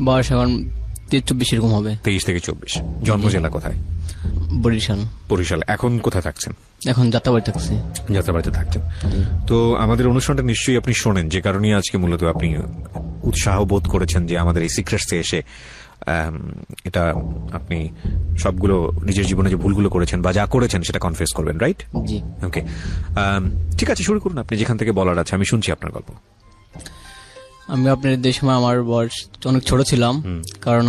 বয়স এখন 23 এরকম হবে। 23 থেকে 24। জন্ম জেলা কোথায়? বরিশাল। বরিশাল। এখন কোথায় থাকছেন? এখন যাত্রাবাড়ি থাকছি। যাত্রাবাড়িতে থাকছেন। তো আমাদের অনুষ্ঠানটা নিশ্চয়ই আপনি শোনেন, যে কারণে আজকে মূলত আপনি উৎসাহ বোধ করেছেন যে আমাদের এই সিক্রেটসে এসে এটা আপনি সবগুলো নিজের জীবনে যে ভুলগুলো করেছেন বা যা করেছেন সেটা কনফেস করবেন, রাইট? জি। ওকে, ঠিক আছে, শুরু করুন আপনি যেখান থেকে বলার আছে, আমি শুনছি আপনার গল্প। আমি আপনার যে সময় আমার বয়স অনেক ছোট ছিলাম, কারণ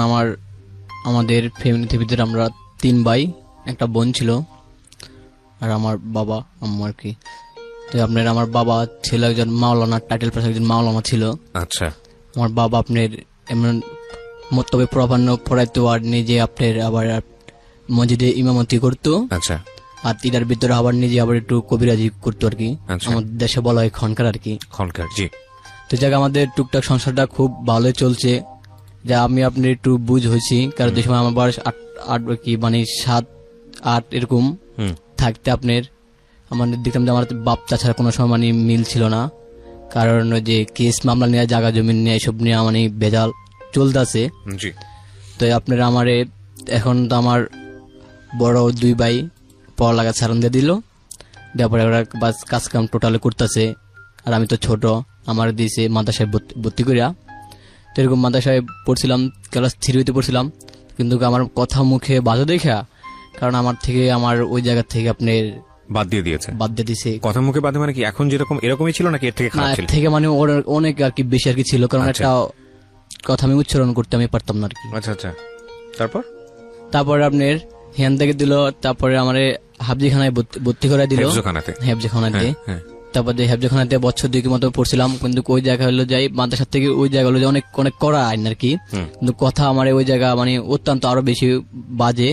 আমাদের ফ্যামিলিতে ভিতরে আমরা 3 ভাই, একটা বোন ছিল, আর আমার বাবা আম্মু আর কি। তো আপনার আমার বাবা ছিল একজন মাওলানা, টাইটেল পাস একজন মাওলানা ছিল। আচ্ছা। আমার বাবা আপনার এমন মতলবে প্রাধান্য পড়াইতো, আর নিজে আপনার আবার মসজিদে ইমামতি করতো। আচ্ছা। আর এটার ভিতরে আবার নিজে আবার একটু কবিরাজি করতো আর কি। আমাদের দেশে বলা হয় খনকার আর কি। খনকার, জি। তো জায়গা আমাদের টুকটাক সংসারটা খুব ভালোই চলছে, যা আমি আপনি একটু বুঝ হয়েছি, কারণ যে সময় আমার বয়স 8 কি মানে 7-8 এরকম থাকতে আপনার আমাদের দেখতাম যে আমার বাপ চাচার কোনো সময় মানে মিল ছিল না, কারণ ওই যে কেস মামলা নিয়ে, জায়গা জমি নিয়ে, এসব নিয়ে মানে ভেজাল চলতেছে। তো আপনার আমারে এখন তো আমার বড় 2 ভাই পড়ালেখা ছাড়ন দিয়ে দিল, তারপরে ওরা বাস কাজ কাম টোটালি করতেছে, আর আমি তো ছোট, আমার দিয়েছে মাদ্রাসায় ভর্তি করিয়া। তো এরকম মাদ্রাসায় পড়ছিলাম, ক্লাস 3 পড়ছিলাম, কিন্তু আমার কথা মুখে বাজে দেখা, কারণ আমার থেকে আমার ওই জায়গা থেকে আপনার বাদ দিয়ে দিয়েছে। কথা মুখে বাদে মানে কি এখন যেরকম এরকমই ছিল নাকি এর থেকে খারাপ ছিল? থেকে মানে অনেক আর কি বেশি আর কি ছিল, কারণ একটা কথা আমি উচ্চারণ করতে আমি পারতাম না আর কি। আচ্ছা আচ্ছা। তারপরে আপনার হ্যান থেকে দিল, তারপরে আমার হাফজিখানায় ভর্তি করে দিল, হেফজখানাতে। তারপরে হেফজখানাতে বছর 2 মতো পড়ছিলাম, কিন্তু ওই জায়গা হলো যাই মাদ্রাসা থেকে ওই জায়গা হলো অনেক অনেক করা আইন আর কি, কিন্তু কথা আমার ওই জায়গা মানে অত্যন্ত আরো বেশি বাজে।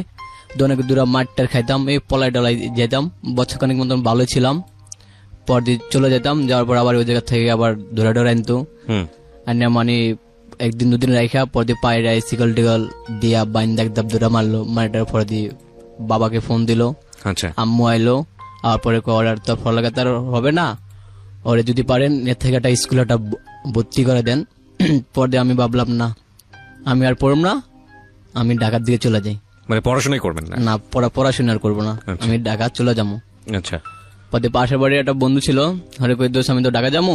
অনেক দূরে মাঠটার খাইতাম, এই পলাই ডলাই যেতাম, বছরখানিক মতন ভালো ছিলাম, পরদিন চলে যেতাম, যাওয়ার পর আবার ওই জায়গা থেকে আবার ধরে আনতো, আর মানে 1-2 দিন রাখা পরদিন পায়ে রায় সিকল টিকল দিয়া বাইন দাব ধরে মারলো, মারাটার পরে দিয়ে বাবাকে ফোন দিল, আম্মু আইলো, আর পরে অর্ডার তো পড়ালেখা তার হবে না, ওরে যদি পারেন এর থেকে একটা স্কুলে একটা ভর্তি করে দেন। পরে আমি ভাবলাম না, আমি আর পড়ব না, আমি ঢাকার দিকে চলে যাই। মানে পড়াশোনাই করবেন না? না, পড়াশোনা আর করবো না, আমি ঢাকা চলে যাবো। আচ্ছা। পরে পাশের বাড়ির একটা বন্ধু ছিল, হরে কই দোষ আমি তো ঢাকা যাবো,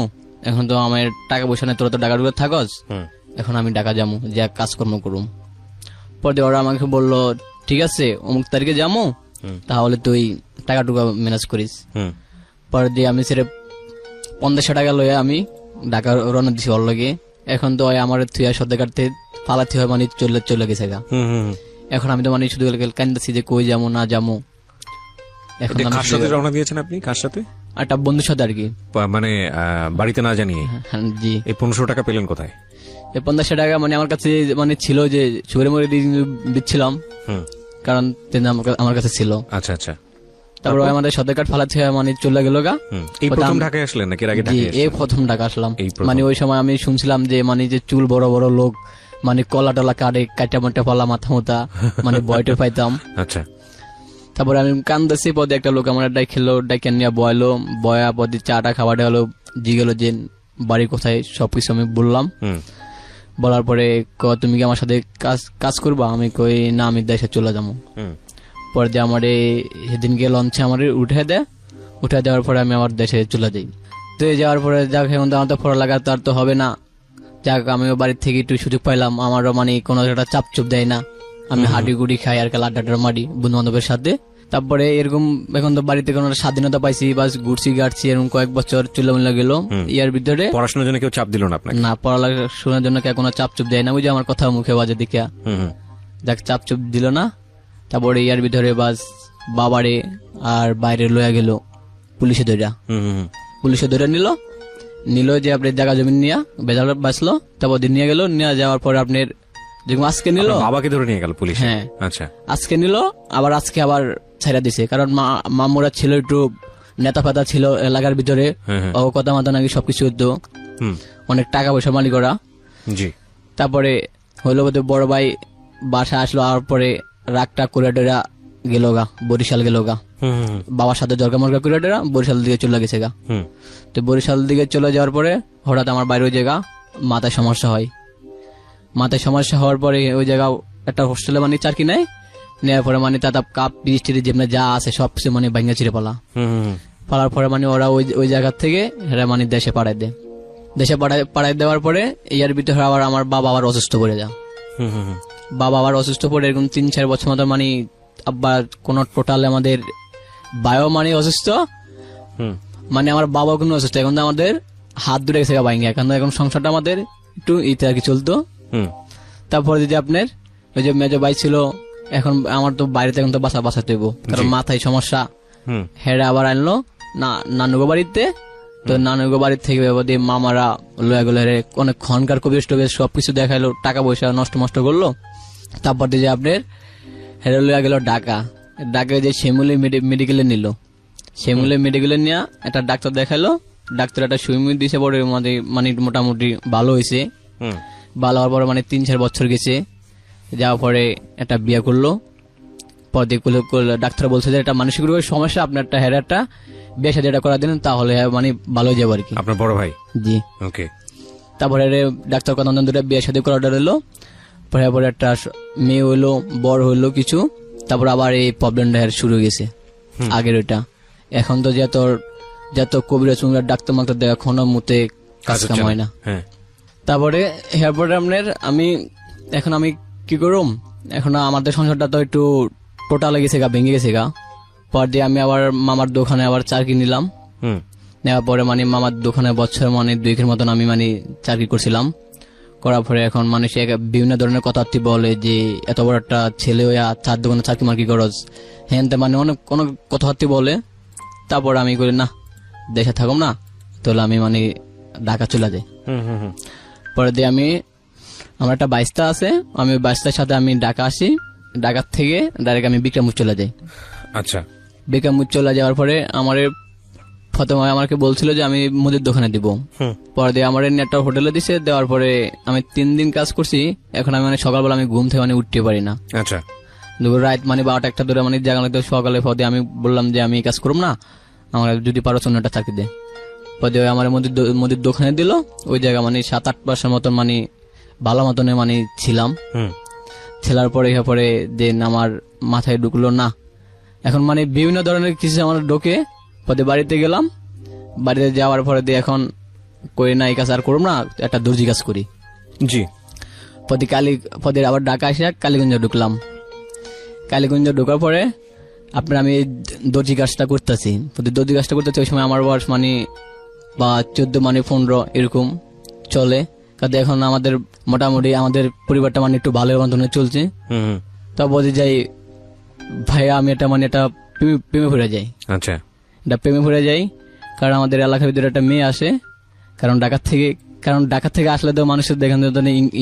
এখন তো আমার টাকা পয়সা নেই, তোরা তো ঢাকা ঢুকে থাকস, এখন আমি ঢাকা যাবো, যা কাজকর্ম করুম। পরে ওরা আমাকে বললো ঠিক আছে অমুক তারিখে যাবো, তাহলে তুই টাকা টুকা ম্যানেজ করিস। পরে দিয়ে আমি সেটা 500 টাকা লইয়া আমি ঢাকা রওনা দিছি ওর লগে। এখন তো আমার তুই সদ্য কাটতে পালাতে হয়, মানে চলে গেছে গা। এখন আমি তো মানে শুধু কান্দাছি যে কই যাবো না যাবো। এখন কার সাথে রওনা দিয়েছেন আপনি? কার সাথে? একটা বন্ধুর সাথে আর কি, মানে বাড়িতে না জানিয়ে? জি। এই 1500 টাকা পেলেন কোথায়? এই 500 টাকা মানে আমার কাছে মানে ছিল যে সুগারে মরে দিচ্ছিলাম, কারণ আমার কাছে ছিল। আচ্ছা আচ্ছা। তারপর আমাদের সদর কার্ড ফালাতে মানে চলে গেল গা। এই প্রথম ঢাকায় আসলেন নাকি এর আগে ঢাকায়? এই প্রথম ঢাকা আসলাম। মানে ওই সময় আমি শুনছিলাম যে মানে যে চুল বড় বড় লোক, মানে কলা টলা কাটে, কাটা মাটা পালা মাথা মোতা, মানে ভয়টা পাইতাম। আচ্ছা। তারপরে আমি কান্দাছি, পদে একটা লোক আমার ডাই খেলো, ডাইকে নিয়ে বয়লো, বয়া পদে চাটা খাবারটা হলো, জিগেল যে বাড়ি কোথায়, সবকিছু আমি বললাম। বলার পরে তুমি কি আমার সাথে কাজ করবা? আমি কই না, আমি দেশে চলে যাবো। পরে দিয়ে আমার সেদিনকে লঞ্চে আমার উঠে দেওয়ার পরে আমি আমার দেশে চলে যাই। তো যাওয়ার পরে যাক, এখন তো আমার তো পড়ালেখা তো আর তো হবে না, যাক আমিও বাড়ির থেকে একটু সুযোগ পাইলাম, আমারও মানে কোনো একটা চাপ চুপ দেয় না, আমি হাডি গুড়ি খাই আর আড্ডা মারি বন্ধু বান্ধবের সাথে। তারপরে এরকম এখন তো বাড়িতে কোনো স্বাধীনতা পাইছি, বাস ঘুরছি গাড়ছি, এরকম কয়েক বছর চুল্লা গেল। ইয়ার ভিতরে পড়াশোনার জন্য কেউ চাপ দিল না আপনাকে? না, পড়াশোনার জন্য কোনো চাপ চুপ দেয় না, ওই যে আমার কথা মুখে বাজে দেখিয়া, যাক চাপ চুপ দিল না। তারপরে ইয়ার ভিতরে বাস বাবারে আর বাইরে লইয়া গেল পুলিশে ধরে নিল যে আপনার জায়গা জমি নিয়ে বেজাল বাঁচলো। তারপর দিন নিয়ে গেল, নিয়ে যাওয়ার পরে আপনার আজকে নিল, বাবাকে ধরে নিয়ে গেল পুলিশ? হ্যাঁ। আচ্ছা। আজকে নিল, আজকে আবার ছাইরা দিছে, কারণ মামুরা ছিল একটু নেতা ফাতা ছিল এলাকার ভিতরে, কথা মাথা নাকি সবকিছু হতো, অনেক টাকা পয়সা মালিক ওরা। জি। তারপরে হইলো বড় ভাই বাসা আসলো, আর পরে রাগটা করে গেল গা, বরিশাল গেল গা, বাবার সাথে জরকা মরকা করে বরিশাল দিকে চলে গেছে গা। তো বরিশাল দিকে চলে যাওয়ার পরে হঠাৎ আমার বাইরে ওই জায়গা মাথায় সমস্যা হয়, মাথায় সমস্যা হওয়ার পরে ওই জায়গায় একটা হোস্টেলে মানে চাকরি নেয়, নেওয়ার পরে মানে তার কাপ বৃষ্টির যেমন যা আছে সব কিছু মানে ভাঙা ছিঁড়ে পালার পরে মানে ওরা ওই জায়গা থেকে এরা মানে দেশে পাঠায় দেয়। দেশে পাঠায় দেওয়ার পরে ইয়ার ভিতরে আবার আমার বাবা আবার অসুস্থ পড়ে যায়। বাবা আবার অসুস্থ পড়ে এরকম 3-4 বছর মতো মানে আবার কোন টোটাল আমাদের বায়ো মানে অসুস্থ, মানে আমার বাবা কোনো অসুস্থ। এখন তো আমাদের হাত দুটো গেছে ভাঙে, এখন সংসারটা আমাদের একটু ইতে আর কি চলতো। তারপরে যদি আপনার ওই যে মেজো ভাই ছিল, এখন আমার তো বাইরে এখন তো বাসাতে হইব, কারণ মাথায় সমস্যা। হেরা আবার আনলো নানুগো বাড়িতে, তো নানুগো বাড়ির থেকে মামারা লয়া গেলো, অনেক খনকার কবির টবির সবকিছু দেখাইলো, টাকা পয়সা নষ্ট করলো। তারপর দিয়ে আপনার হেরা লয়া গেল ঢাকা যে শ্যামলী মেডিকেলে নিল, শ্যামলী মেডিকেলে নিয়ে একটা ডাক্তার দেখালো, ডাক্তার একটা সুইমিং দিয়েছে, পরে মানে মোটামুটি ভালো হয়েছে। ভালো হওয়ার পরে মানে 3-4 বছর গেছে, যাওয়ার পরে একটা বিয়ে করলো। পরে ডাক্তার বলছে যে এটা মানসিক রোগের সমস্যা, আপনার একটা হেরা একটা বিয়ে সাথে এটা করা দিলেন তাহলে মানে ভালো হয়ে যাবে আর কি। আপনার বড় ভাই? জি। ওকে। তারপরে ডাক্তার কথা দুটো বিয়ে সাথে করা অর্ডার হলো, পরে একটা মেয়ে হইলো, বড় হইলো কিছু। তারপর আবার এই প্রবলেমটা শুরু হয়ে গেছে আগের ওইটা। এখন তো যত কবিরাজ ডাক্তার মাক্তার দেখা কোনো মতে কাজ কাম হয় না। তারপরে এরপরে আপনার এখন আমি কি করুম, এখন আমাদের সংসারটা তো একটু টোটাল গেছে ভেঙে গেছে পর দিয়ে আমি আবার মামার দোকানে আবার চাকরি নিলাম। নেওয়ার পরে মানে মামার দোকানে বছর মানে 2 মতন আমি মানে চাকরি করছিলাম। করার পরে এখন মানুষ বিভিন্ন ধরনের কথাবার্তা বলে যে এত বড় একটা ছেলে হয়ে 4 দোকানে চাকরি মার্কি করস, হ্যাঁ মানে অনেক কথাবার্তা বলে। তারপর আমি করি না, দেশে থাকুম না, তাহলে আমি মানে ঢাকা চলে যাই। পরে দিয়ে আমার একটা বাইস্তা আছে, আমি বাইস্তার সাথে আমি ঢাকা আসি, ঢাকার থেকে ডাইরেক্ট আমি বিক্রমপুর চলে যাই। আচ্ছা। বিক্রমপুর চলে যাওয়ার পরে আমার প্রথমে আমাকে বলছিল যে আমি মুদির দোকানে দিব, পরে দিয়ে আমার একটা হোটেলে দিছে। দেওয়ার পরে আমি 3 দিন কাজ করছি, এখন আমি মানে সকালবেলা আমি ঘুম থেকে মানে উঠতে পারি না। আচ্ছা। রাত মানে 12টা-1টা ধরে মানে জায়গা লাগতো। সকালে পদে আমি বললাম যে আমি কাজ করব না, আমার যদি পারো অন্যটা চাকরি দে। পদে আমার মুদির দোকানে দিল, ওই জায়গা মানে 7-8 মাসের মতন মানে ভালো মতনে মানে ছিলাম। ছেলার পরে দিন আমার মাথায় ঢুকলো না, এখন মানে বিভিন্ন ধরনের কিছু আমার ঢোকে। পদে বাড়িতে গেলাম, বাড়িতে যাওয়ার পরে দিয়ে এখন করি না এই কাজ আর করব না, একটা দর্জি কাজ করি। জি। পদে আবার ঢাকা এসে কালীগঞ্জে ঢুকলাম। কালীগঞ্জে ঢোকার পরে আপনার আমি দর্জি কাজটা করতেছি। দর্জি কাজটা করতেছি ওই সময় আমার বয়স মানে 14 মানে 15 এরকম চলে। কাজে এখন আমাদের মোটামুটি আমাদের পরিবারটা মানে একটু ভালো মতনে চলছে। তা বলতে যাই ভাইয়া আমি এটা মানে এটা প্রেমে পড়ে যাই। আচ্ছা। এটা প্রেমে পড়ে যাই, কারণ আমাদের এলাকার ভিতরে একটা মেয়ে আসে, কারণ ঢাকা থেকে আসলে তো মানুষের দেখেন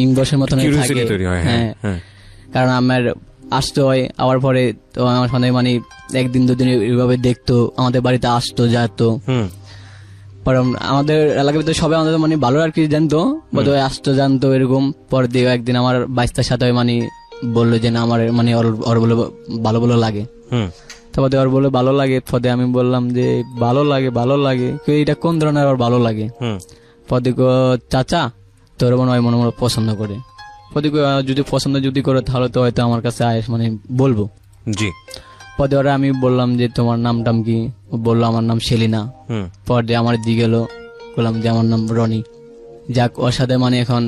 ইংলিশের মতন থাকে। হ্যাঁ, কারণ আমার আসতে হয়, আবার পরে তো আমার সামনে মানে 1-2 দিন এইভাবে দেখতো, আমাদের বাড়িতে আসতো যেত। কারণ আমাদের এলাকার ভিতরে সবাই আমাদের মানে ভালো আর কি জানতো, বোধহয় আসতো জানতো এরকম। পর দিয়ে একদিন আমার বাইস্তার সাথে মানে বললো যে না আমার মানে ওর বলে ভালো লাগে। তারপর ওর বলে ভালো লাগে, পদে আমি বললাম যে ভালো লাগে এটা কোন ধরনের ওর ভালো লাগে। পদে চাচা তোর মনে হয় মনে পছন্দ করে। পদে যদি পছন্দ করে তাহলে তো হয়তো আমার কাছে আয়েস মানে বলবো। জি। পদে ওরা আমি বললাম যে তোমার নামটাম কি, বললো আমার নাম সেলিনা। পর দিয়ে আমার দিকে গেলো, বললাম যে আমার নাম রনি। যাক, ওর সাথে মানে এখন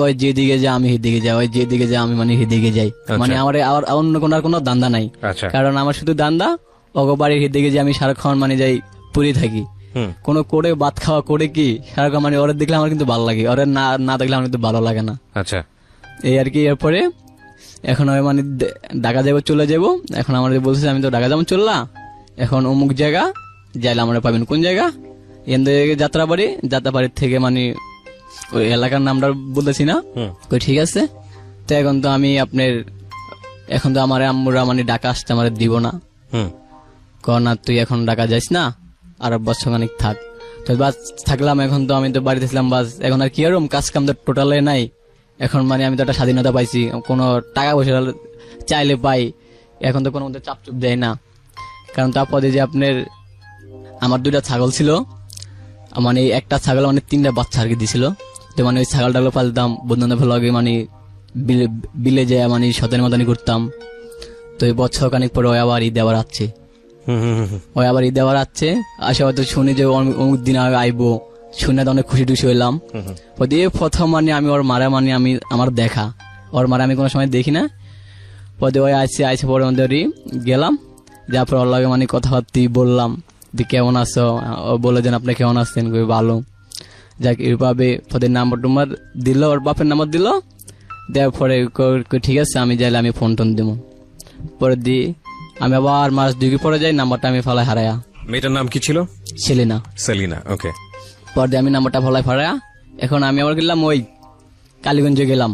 ওই যেদিকে যায় আমি সেদিকে যাই, ওই যেদিকে যায় আমি মানে সেদিকে যাই। মানে আমার অন্য কোনো দান্দা নাই, কারণ আমার শুধু দান্দা ওগো বাড়ির সেদিকে যে আমি সারাক্ষণ মানে যাই পুরি থাকি। কোনো করে ভাত খাওয়া করে কি সারাক্ষণ মানে ওরা দেখলে আমার কিন্তু ভালো লাগে, ওরা না দেখলে আমার কিন্তু ভালো লাগে না। আচ্ছা, এই আর কি। এরপরে এখন আমি মানে ঢাকা যাবো, চলে যাবো। এখন আমাদের বলছে আমি তো ঢাকা যাবো চললা, এখন অমুক জায়গা যাইলে আমরা পাবেন কোন জায়গা, যাত্রাবাড়ির থেকে মানে ওই এলাকার নামটা বলতেছি না। ঠিক আছে। তো এখন তো আমি এখন তো আমার আম্মুরা মানে ঢাকা আসতে আমার দিব না, না তুই এখন ঢাকা যাইস না, আর বছর খানিক থাক। তো বাস থাকলাম, এখন তো আমি তো বাড়িতে ছিলাম, বাস এখন আর কি আর কাজ কাম তো টোটালে নাই। এখন মানে আমি তো একটা স্বাধীনতা পাইছি, কোনো টাকা পয়সা চাইলে পাই, এখন তো কোনো মধ্যে চাপচুপ দেয় না। কারণ তারপরে যে আমার 2টা ছাগল ছিল, মানে একটা ছাগল মানে 3টা বাচ্চা আর কি দিছিল। তো মানে ওই ছাগল টাগল পালতাম, বন্ধু বান্ধব লগে মানে বিলে যায় মানে সতের মতনই করতাম। তো এই বছর খানিক পরে ওই আবার ঈদ আবার আসছে, ওই আবার ঈদ আবার আসছে, আসে হয়তো শুনি যে অমুক দিন আইবো, শুনে তো অনেক খুশি টুশি হইলাম। দিয়ে প্রথম মানে আমি ওর মারা মানে আমি আমার দেখা, ওর মারা আমি কোনো সময় দেখি না। পদে ওই আইসে পরে আমাদের গেলাম, যার পর ওর লগে মানে কথাবার্তি বললাম যে কেমন আছো, ও বলে যেন আপনি কেমন আছেন, ভালো। যাক এইভাবে পদের নাম্বার টুম্বার দিল, ওর বাপের নাম্বার দিল, দেওয়ার পরে ঠিক আছে আমি যাইলে আমি ফোন টোন দিব। পরে দিই আমি আবার মাস 2 পরে যাই, নাম্বারটা আমি ফালাই হারায়া। মেয়েটার নাম কি ছিল? সেলিনা। সেলিনা, ওকে। পরে দিয়ে আমি নাম্বারটা ফালাই হারায়া। এখন আমি আবার গেলাম ওই কালীগঞ্জে গেলাম,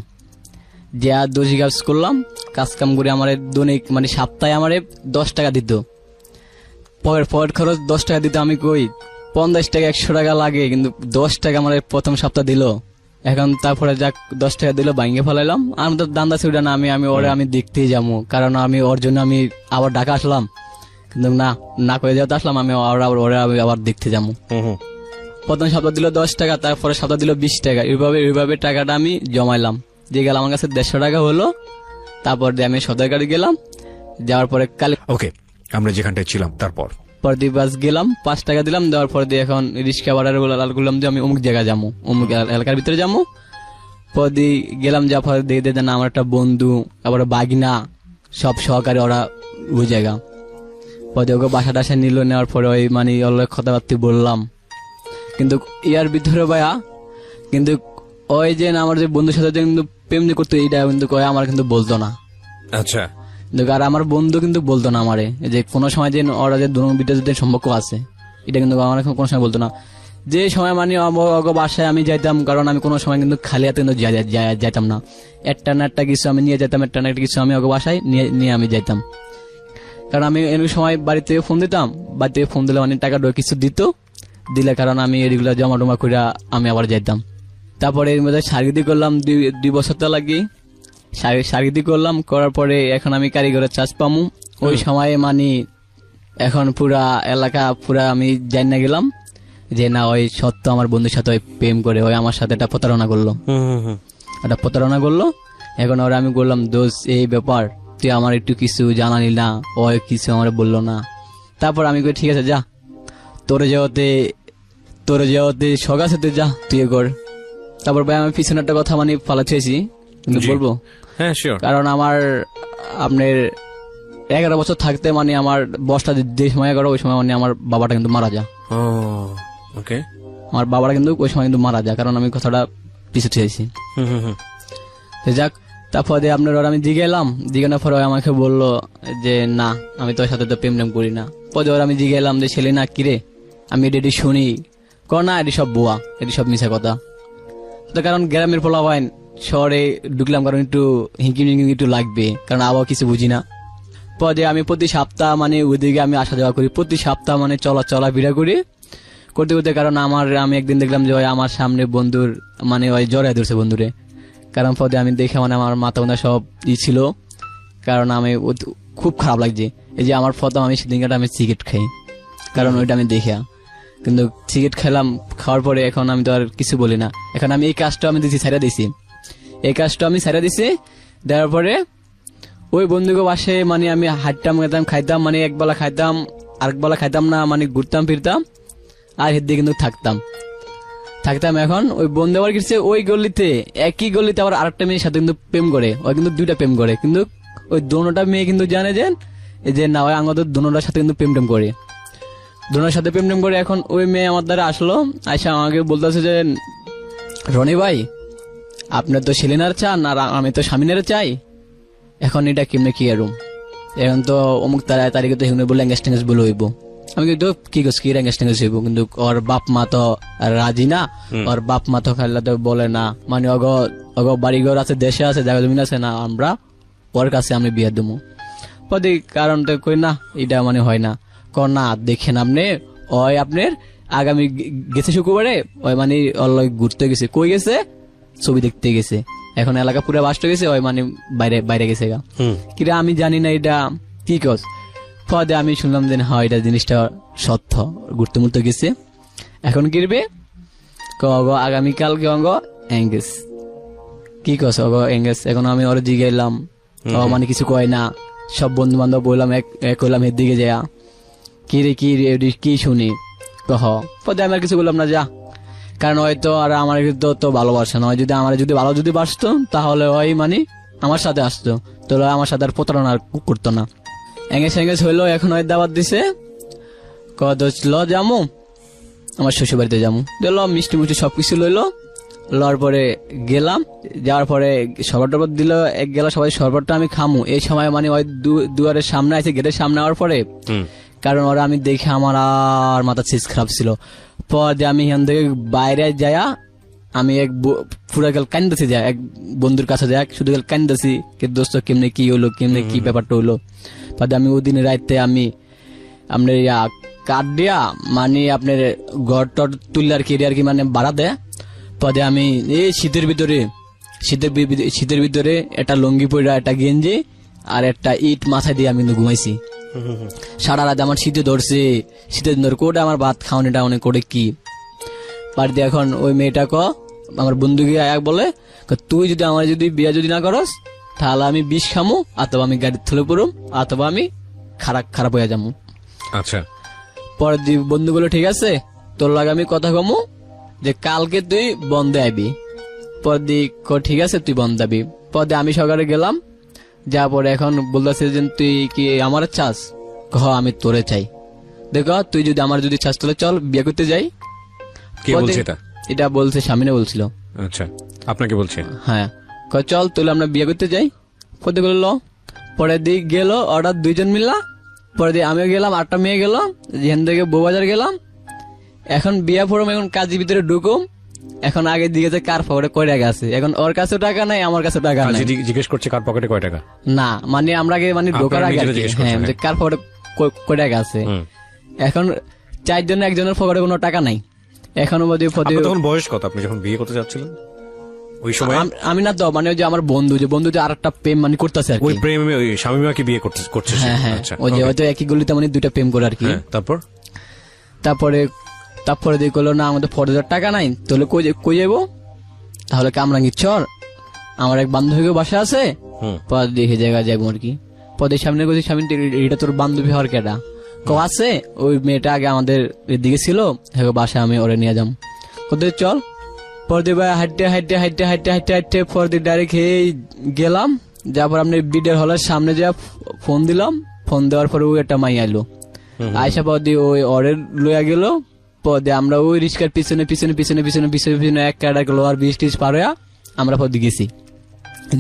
যে আর 2 কাজ করলাম, কাজ কাম করে আমার দৈনিক মানে সপ্তাহে আমার 10 টাকা দিত, পয়ের খরচ 10 টাকা দিত। আমি কই 50 টাকা 100 টাকা লাগে, কিন্তু 10 টাকা আমার প্রথম সপ্তাহ দিল। এখন তারপরে যাক 10 টাকা দিল, ভাঙ্গে ফেলাইলাম। আমি তো দান্দা ছুটা না, আমি ওরে আমি দেখতেই যাবো, কারণ আমি ওর জন্য আমি আবার ঢাকা আসলাম, কিন্তু না করে যেতে আসলাম আমি ওরে আবার দেখতে যাবো। প্রথম সপ্তাহ দিল 10 টাকা, তারপরে সপ্তাহ দিল 20 টাকা, এইভাবে টাকাটা আমি জমাইলাম। যে গেলাম আমার কাছে 150 টাকা হলো। তারপর দিয়ে আমি সদরঘাট গেলাম, যাওয়ার পরে ওকে আমরা যেখানটায় ছিলাম তারপর পর দিয়ে বাস গেলাম, 5 টাকা দিলাম, দেওয়ার পর দিয়ে এখন রিক্সা ভাড়ার করলাম যে আমি অমুক জায়গায় যাবো, অমুক এলাকার ভিতরে যাবো। পর দিয়ে গেলাম, যাওয়ার পর দেখে না আমার একটা বন্ধু, আবার বাগিনা, সব সহকারী ওরা ওই জায়গা। পর দিয়ে ওকে বাসা টাসা নিল, নেওয়ার পরে ওই মানে ওর কথাবার্তা বললাম। কিন্তু ইয়ার ভিতরে ভাইয়া কিন্তু ওই যে আমার যে বন্ধুর সাথে কিন্তু প্রেম যে করতো, এইটা কিন্তু আমার কিন্তু বলতো না। আচ্ছা। আর আমার বন্ধু কিন্তু বলতো না আমারে যে কোনো সময় যে ওরা যে দুনো ভিতরে সম্পর্ক আছে, এটা কিন্তু আমার কোনো সময় বলতো না। যে সময় মানে বাসায় আমি যাইতাম, কারণ আমি কোনো সময় কিন্তু খালি হাতে কিন্তু যাইতাম না, একটা না একটা কিছু আমি নিয়ে যেতাম, একটা না একটা কিছু আমি ওকে বাসায় নিয়ে আমি যাইতাম। কারণ আমি এরকম সময় বাড়ি থেকে ফোন দিতাম, বাড়ি থেকে ফোন দিলে মানে টাকা কিছু দিলে, কারণ আমি এগুলো জমা টমা করে আমি আবার যাইতাম। তারপরে এর মধ্যে সার্গিদি করলাম 2 বছর তো লাগি, সার্গিদি করলাম, করার পরে এখন আমি কারিগরের চাষ পামু। ওই সময় মানে এখন পুরা এলাকা পুরা আমি জানি না গেলাম যে না ওই সত্য আমার বন্ধুর সাথে ওই প্রেম করে ওই আমার সাথে একটা প্রতারণা করলো। এখন ওরা আমি বললাম দোষ এই ব্যাপার, তুই আমার একটু কিছু জানালি না, ওই কিছু আমার বললো না। তারপর আমি কই ঠিক আছে যা, তোর যাওয়াতে শখ আছে তুই যা, তুই কর। তারপর ভাই আমি পিছনে একটা কথা মানে ফালা ছেছি, কিন্তু বলবো হ্যাঁ শিওর। কারণ আমার আপনার 11 বছর থাকতে মানে আমার বসটা যে সময় 11 ওই সময় মানে আমার বাবাটা কিন্তু মারা যায়। ওকে। আমার বাবাটা কিন্তু ওই সময় কিন্তু মারা যায়, কারণ আমি কথাটা পিছু ছেছি। যাক তারপরে আপনার ওরা আমি জিজ্ঞানোর পরে আমাকে বললো যে না আমি তোর সাথে তো প্রেম করি না। পরে ওরা আমি জিজ্ঞালাম যে ছেলে না কিরে, আমি এটি শুনি না, এটি সব বুয়া, এটি সব মিশা কথা। তো কারণ গ্রামের পোলা হয়, শহরে ঢুকলাম কারণ একটু হিঙ্কি একটু লাগবে, কারণ আবহাওয়া কিছু বুঝি না। পরে আমি প্রতি সপ্তাহ মানে ওইদিকে আমি আসা যাওয়া করি, প্রতি সপ্তাহ মানে চলাফেরা করি করতে করতে। কারণ আমি একদিন দেখলাম যে আমার সামনে বন্ধুর মানে ওই জড়াই ধরছে বন্ধুরে, কারণ পরে আমি দেখে মানে আমার মাথা মাথা সব ছিল, কারণ আমি খুব খারাপ লাগছে। এই যে আমার প্রথম আমি সেদিনকাটা আমি সিগারেট খাই, কারণ ওইটা আমি দেখে, কিন্তু সিগারেট খেলাম, খাওয়ার পরে এখন আমি তো আর কিছু বলি না। এখন আমি এই কাজটা আমি ছাইড়া দিছি, দেওয়ার পরে ওই বন্ধুকে বাসে মানে আমি হাঁটতাম খাইতাম, মানে একবেলা খাইতাম আরেকবেলা খাইতাম না, মানে ঘুরতাম ফিরতাম আর হের দিয়ে কিন্তু থাকতাম। এখন ওই বন্ধু আবার গেছে ওই গলিতে, একই গলিতে আবার আরেকটা মেয়ের সাথে কিন্তু প্রেম করে, ওই কিন্তু 2টা প্রেম করে, কিন্তু ওই দোনোটা মেয়ে কিন্তু জানে যে না ওই আমাদের দোনোটার সাথে কিন্তু প্রেম করে, দোনোর সাথে প্রেম করে। এখন ওই মেয়ে আমার দ্বারা আসলো, আইসা আমাকে বলতেছে যে রনি ভাই আপনার তো সেলিনার চান আর আমি তো স্বামীনের চাই, এখন এটা কেমনে কি আরুম, এখন তো অমুক তারিখে তো বলে এঙ্গেজ বলে হইব। আমি কিন্তু কি করছি কি এঙ্গেজ হইব, কিন্তু ওর বাপ মা তো রাজি না, ওর বাপ মা তো খাইলে তো বলে না, মানে অগ বাড়িঘর আছে, দেশে আছে, জায়গা জমিন আছে না, আমরা ওর কাছে আমি বিয়ে দেবো। পরে কারণ তো কই না এটা মানে হয় না, না দেখেন আপনি ওই আপনার আগামী গেছে শুক্রবারে ওই মানে ঘুরতে গেছে, কই গেছে ছবি দেখতে গেছে, এখন এলাকা পুরো বাস্ট গেছে, ওই মানে বাইরে গেছে গা, কিরা আমি জানি না এটা কি কস। পরে আমি শুনলাম যে হ্যাঁ এটা জিনিসটা সত্য, ঘুরতে গেছে। এখন কিরবে আগামীকালকে এঙ্গেজ। কি কস এঙ্গেজ? এখন আমি ওর জিগাইলাম, ও মানে কিছু কয় না। সব বন্ধু বান্ধব বললাম, এক হইলাম এর দিকে যা, কি রে কি শুনি কহ। পরে আমি আর কিছু বললাম না, যা। কারণ হয়তো আর আমার তো ভালোবাসা নয়, যদি আমার যদি ভালো যদি বাসতো তাহলে ওই মানে আমার সাথে আসতো, তো আমার সাথে আর প্রতারণা করতো না। এঙ্গেজ হইলো। এখন ওই দাওয়াত দিছে, ল যামু আমার শ্বশুর বাড়িতে যামু, দিল মিষ্টি মুষ্টি সবকিছু লইলো। লওয়ার পরে গেলাম, যাওয়ার পরে শরবত টরবত দিল, এক গেল সবাই শরবতটা আমি খামু। এই সময় মানে ওই দুয়ারের সামনে আছে, গেটের সামনে হওয়ার পরে, কারণ ওরা আমি দেখে আমার আর মাথা সিজ খারাপ ছিল। পর যে আমি এখান থেকে বাইরে যায়া আমি এক পুরা গেল কান্দাছি, যায় এক বন্ধুর কাছে যায়, শুধু গেল কান্দাছি দোস্ত কেমনে কি হলো, কেমনে কি ব্যাপারটা হলো। পরে আমি ওই দিন রাইতে আমি আপনার কাঠ দিয়া মানে আপনার ঘর টর তুললে আর কি মানে বাড়া দেয়। পদে আমি এই শীতের ভিতরে একটা লুঙ্গি পরে, একটা গেঞ্জি আর একটা ইট মাথায় দিয়ে আমি ঘুমাইছি। সারা রাত আমার শীতে ধরছে, শীতের ধরে কোটা আমার ভাত খাওয়ানি টাউনি করে কি বাড়িতে। এখন ওই মেয়েটা আমার বন্ধু গিয়ে এক বলে, তুই যদি আমার যদি বিয়ে যদি না করস তাহলে আমি বিষ খামু, অথবা আমি গাড়ির থলে পড়ুম, অথবা আমি খারাপ হয়ে যাবো। আচ্ছা। পরের দিন বন্ধু বলে, ঠিক আছে তোর লাগে আমি কথা কমু যে কালকে তুই বন্ধে আবি। পরের দিন ঠিক আছে তুই বন্ধ আবি। পরে আমি সকালে গেলাম, যা পরে এখন বলতেছে যে তুই কি আমার চাস? আমি তোরে চাই। দেখো তুই যদি আমার যদি চাস তাহলে চল বিয়ে করতে যাই। কে বলছে এটা? এটা বলছে স্বামীনে বলছিল। আচ্ছা, আপনাকে বলছে? হ্যাঁ, চল তাহলে আমরা বিয়ে করতে যাই। পরে বলল, পরের দিক গেল ওরা দুইজন মিললা। পরে দিয়ে আমিও গেলাম, 8টা মেয়ে গেল, যেখান থেকে বউবাজার গেলাম। এখন বিয়া পড়ম, এখন কাজের ভিতরে ঢুকুম। এখন আগে দিকে যে কার পকেটে কয় টাকা আছে, এখন ওর কাছে টাকা নাই, আমার কাছে টাকা নাই। জিজ্ঞেস করছে কার পকেটে কয় টাকা? না মানে আমরা আগে মানে ঢোকার আগে হ্যাঁ, কার পকেটে কয় টাকা আছে। এখন 4 জনের একজনের পকেটে কোনো টাকা নাই। এখন তখন বয়স কত আপনি যখন বিয়ে করতে যাচ্ছিলেন? ওই সময় আমি না তো মানে ওই যে আমার বন্ধু যে আরেকটা প্রেম মানে করতেছে আর কি, ওই প্রেমে ওই শামিমাকে বিয়ে করছে। হ্যাঁ, ওই যে হয়তো একই গলিতে মানে 2টা প্রেম করে আর কি। তারপরে দেখলো না আমাদের 40,000 টাকা নাই, তাহলে কই যাবো? তাহলে কামরাঙ্গি চর, আমার এক বান্ধবীকে বাসা আছে, পর দেখে জায়গা যাবো আর কি। পরে সামনে গেছি, স্বামী এটা তোর বান্ধবী হওয়ার কেটা? আছে ওই মেয়েটা আগে আমাদের দিকে ছিল, বাসা আমি ওরে নিয়ে যাম। কোথায় চল। পরদি ভাই হাইটে পরদি ডাইরেক্ট গেলাম। যারপর আপনি বিডের হলের সামনে যা ফোন দিলাম, ফোন দেওয়ার পরে ওই একটা মাই আইলো, আয়সা পরদি ওই অরের লইয়া গেল। পদে আমরা ওই রিক্সার পিছনে এক কাটা লোহার ব্রিজ পার হইয়া আমরা পদে গেছি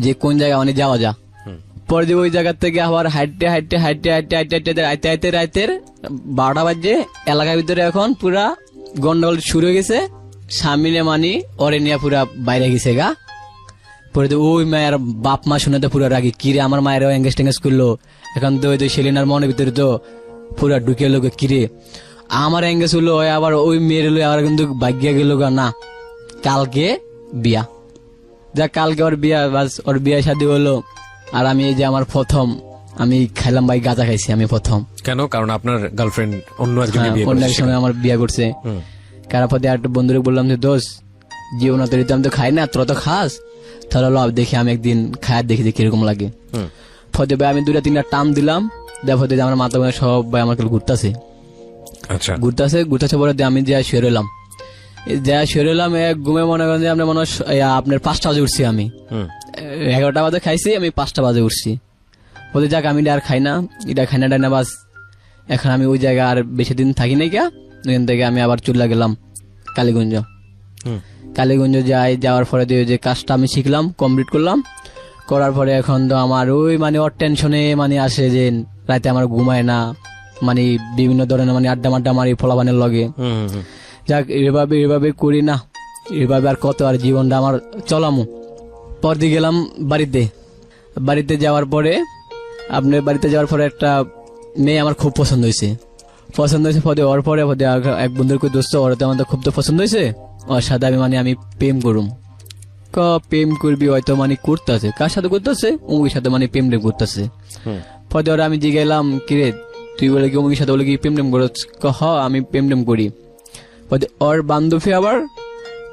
যে কোন জায়গা মানে যাওয়া যা। পরে ওই জায়গা থেকে আবার হাইটে রাতের 12টা বাজে। এলাকার ভিতরে এখন পুরা গন্ডগোল শুরু হয়ে গেছে। সামনে মানি ওরে নিয়ে পুরা বাইরে গেছে গা। পরে ওই মায়ের বাপ মা শুনে তো পুরা রাগি, কিরে আমার মায়ের এঙ্গেজ টেঙ্গেজ করলো। এখন তো ওই সেলিনার মনের ভিতরে তো পুরা ঢুকে লোক, কিরে আমার এঙ্গেজ হলো, আবার ওই মেয়ের হলো, আবার কিন্তু ভাগ্যা গেল গা না, কালকে বিয়া। যা কালকে ওর বিয়া, বাস ওর বিয়া শাদী হলো। আর আমি এই যে আমার প্রথম আমি খাইলাম ভাই, গাঁজা খাইছি আমি প্রথম। কেন? কারণ আপনার গার্লফ্রেন্ড অন্য একজনের সঙ্গে আমার বিয়া করছে। কারাপদে একটা বন্ধুরে বললাম যে দোষ জীবন তো আমি তো খাই না, তোরা তো খাস, তাহলে দেখি আমি একদিন খায় দেখি যে কিরকম লাগে। ফতে ভাই আমি 2-3টা টান দিলাম, দেখো আমার মাথা সব ভাই আমার ঘুরতেছে। আচ্ছা, ঘুরতেছে পরে আমি যা শুয়ে রইলাম, এক ঘুমে মনে করেন যে আপনার 5টা বাজে উঠছি। আমি 11টা বাজে খাইছি, আমি 5টা বাজে উঠছি। বলতে যাক আমি আর খাই না, এটা খাই না বাস। এখন আমি ওই জায়গায় আর বেশি দিন থাকি নাই গা। ওইখান থেকে আমি আবার চলে গেলাম কালীগঞ্জ যাওয়ার পরে যে কাজটা আমি শিখলাম, কমপ্লিট করলাম। করার পরে এখন তো আমার ওই মানে ওর টেনশনে মানে আসে যে রাতে আমার ঘুমায় না, মানে বিভিন্ন ধরনের মানে আড্ডা মারি ফলাবানের লগে। যাক এভাবে করি না, এভাবে আর কত আর জীবনটা আমার চলামু। পরদিন গেলাম বাড়িতে যাওয়ার পরে একটা মেয়ে আমার খুব পছন্দ হয়েছে। পদে ওর পরে এক বন্ধুর কই দোস্ত, ওর তো আমাদের খুব তো পছন্দ হয়েছে, ওর সাথে আমি প্রেম করুম। প্রেম করবি হয়তো মানে করতেছে, কার সাথে করতেছে? অমুকের সাথে মানে প্রেম করতেছে। পদে ওরা আমি জিগাইলাম, কিরে তুই বলে কি অমুকের সাথে বলে কি প্রেম করছ? আমি প্রেম করি। ওর বান্ধবী আবার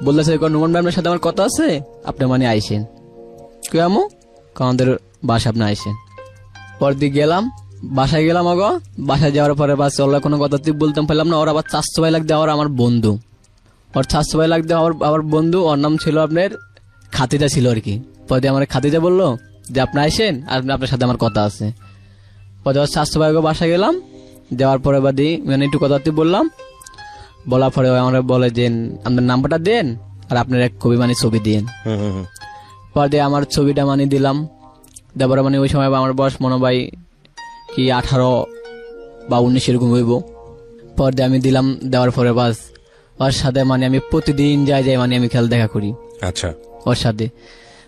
বলতেছে নুমান ভাই আপনার সাথে আমার কথা আছে, আপনি মানে আইসেন। কে আমু? আমাদের বাসা আপনি আইসেন। পর দিয়ে গেলাম, বাসায় গেলাম। আগো বাসায় যাওয়ার পরে বাস ওরা কোনো কথা তুই বলতাম পারলাম না। ওর আবার চারশো ভাই লাগতে ওর আমার বন্ধু, ওর চারশো ভাই লাগতে আমার বন্ধু, ওর নাম ছিল আপনার খাতিজা ছিল আর কি। পরে আমার খাতিজা বললো যে আপনি আইসেন আর আপনার সাথে আমার কথা আছে। পরে ওর চারশো ভাই বাসায় গেলাম, যাওয়ার পরে বাদি মানে একটু কথা তুই বললাম। বলার পরে আমরা বলে যে আপনার নাম্বারটা দেন আর আপনার এক কপি মানে ছবি দিন। পর দিয়ে আমার ছবিটা মানে দিলাম, তারপরে মানে ওই সময় আমার বয়স মনে হয় কি 18 বা 19 এরকম হইব। পর দিয়ে আমি দিলাম, দেওয়ার পরে বাস ওর সাথে মানে আমি প্রতিদিন যাই মানে আমি খেলা দেখা করি। আচ্ছা, ওর সাথে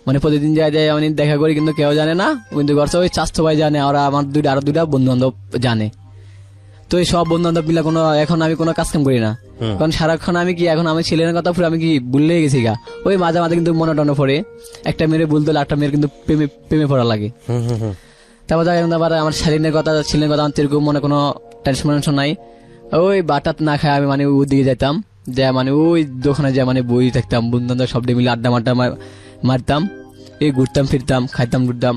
মানে প্রতিদিন যাই আমি দেখা করি, কিন্তু কেউ জানে না। কিন্তু ওই চাষতো ভাই জানে, ওরা আমার আরো দুইটা বন্ধু বান্ধব জানে। তো এই সব বন্ধু বান্ধব মিলে এখন আমি কোনো কাজ কাম করি না, কারণ সারাক্ষণ আমি কি এখন আমি ছেলের কথা পুরো আমি কি ভুলে গেছি গা। ওই মাঝে মাঝে কিন্তু মনে টনে পড়ে, একটা মেয়ের বলতে হলে একটা মেয়ের কিন্তু প্রেমে পড়া লাগে। তারপর আবার আমার ছেলের কথা আমার এরকম মনে কোনো টেনশন নাই। ওই বাটাত না খায় আমি মানে ওদিকে যেতাম, যে মানে ওই দোকানে যে মানে বই থাকতাম, বন্ধু বান্ধব সব মিলে আড্ডা মারতাম, এই ঘুরতাম ফিরতাম, খাইতাম ঘুরতাম।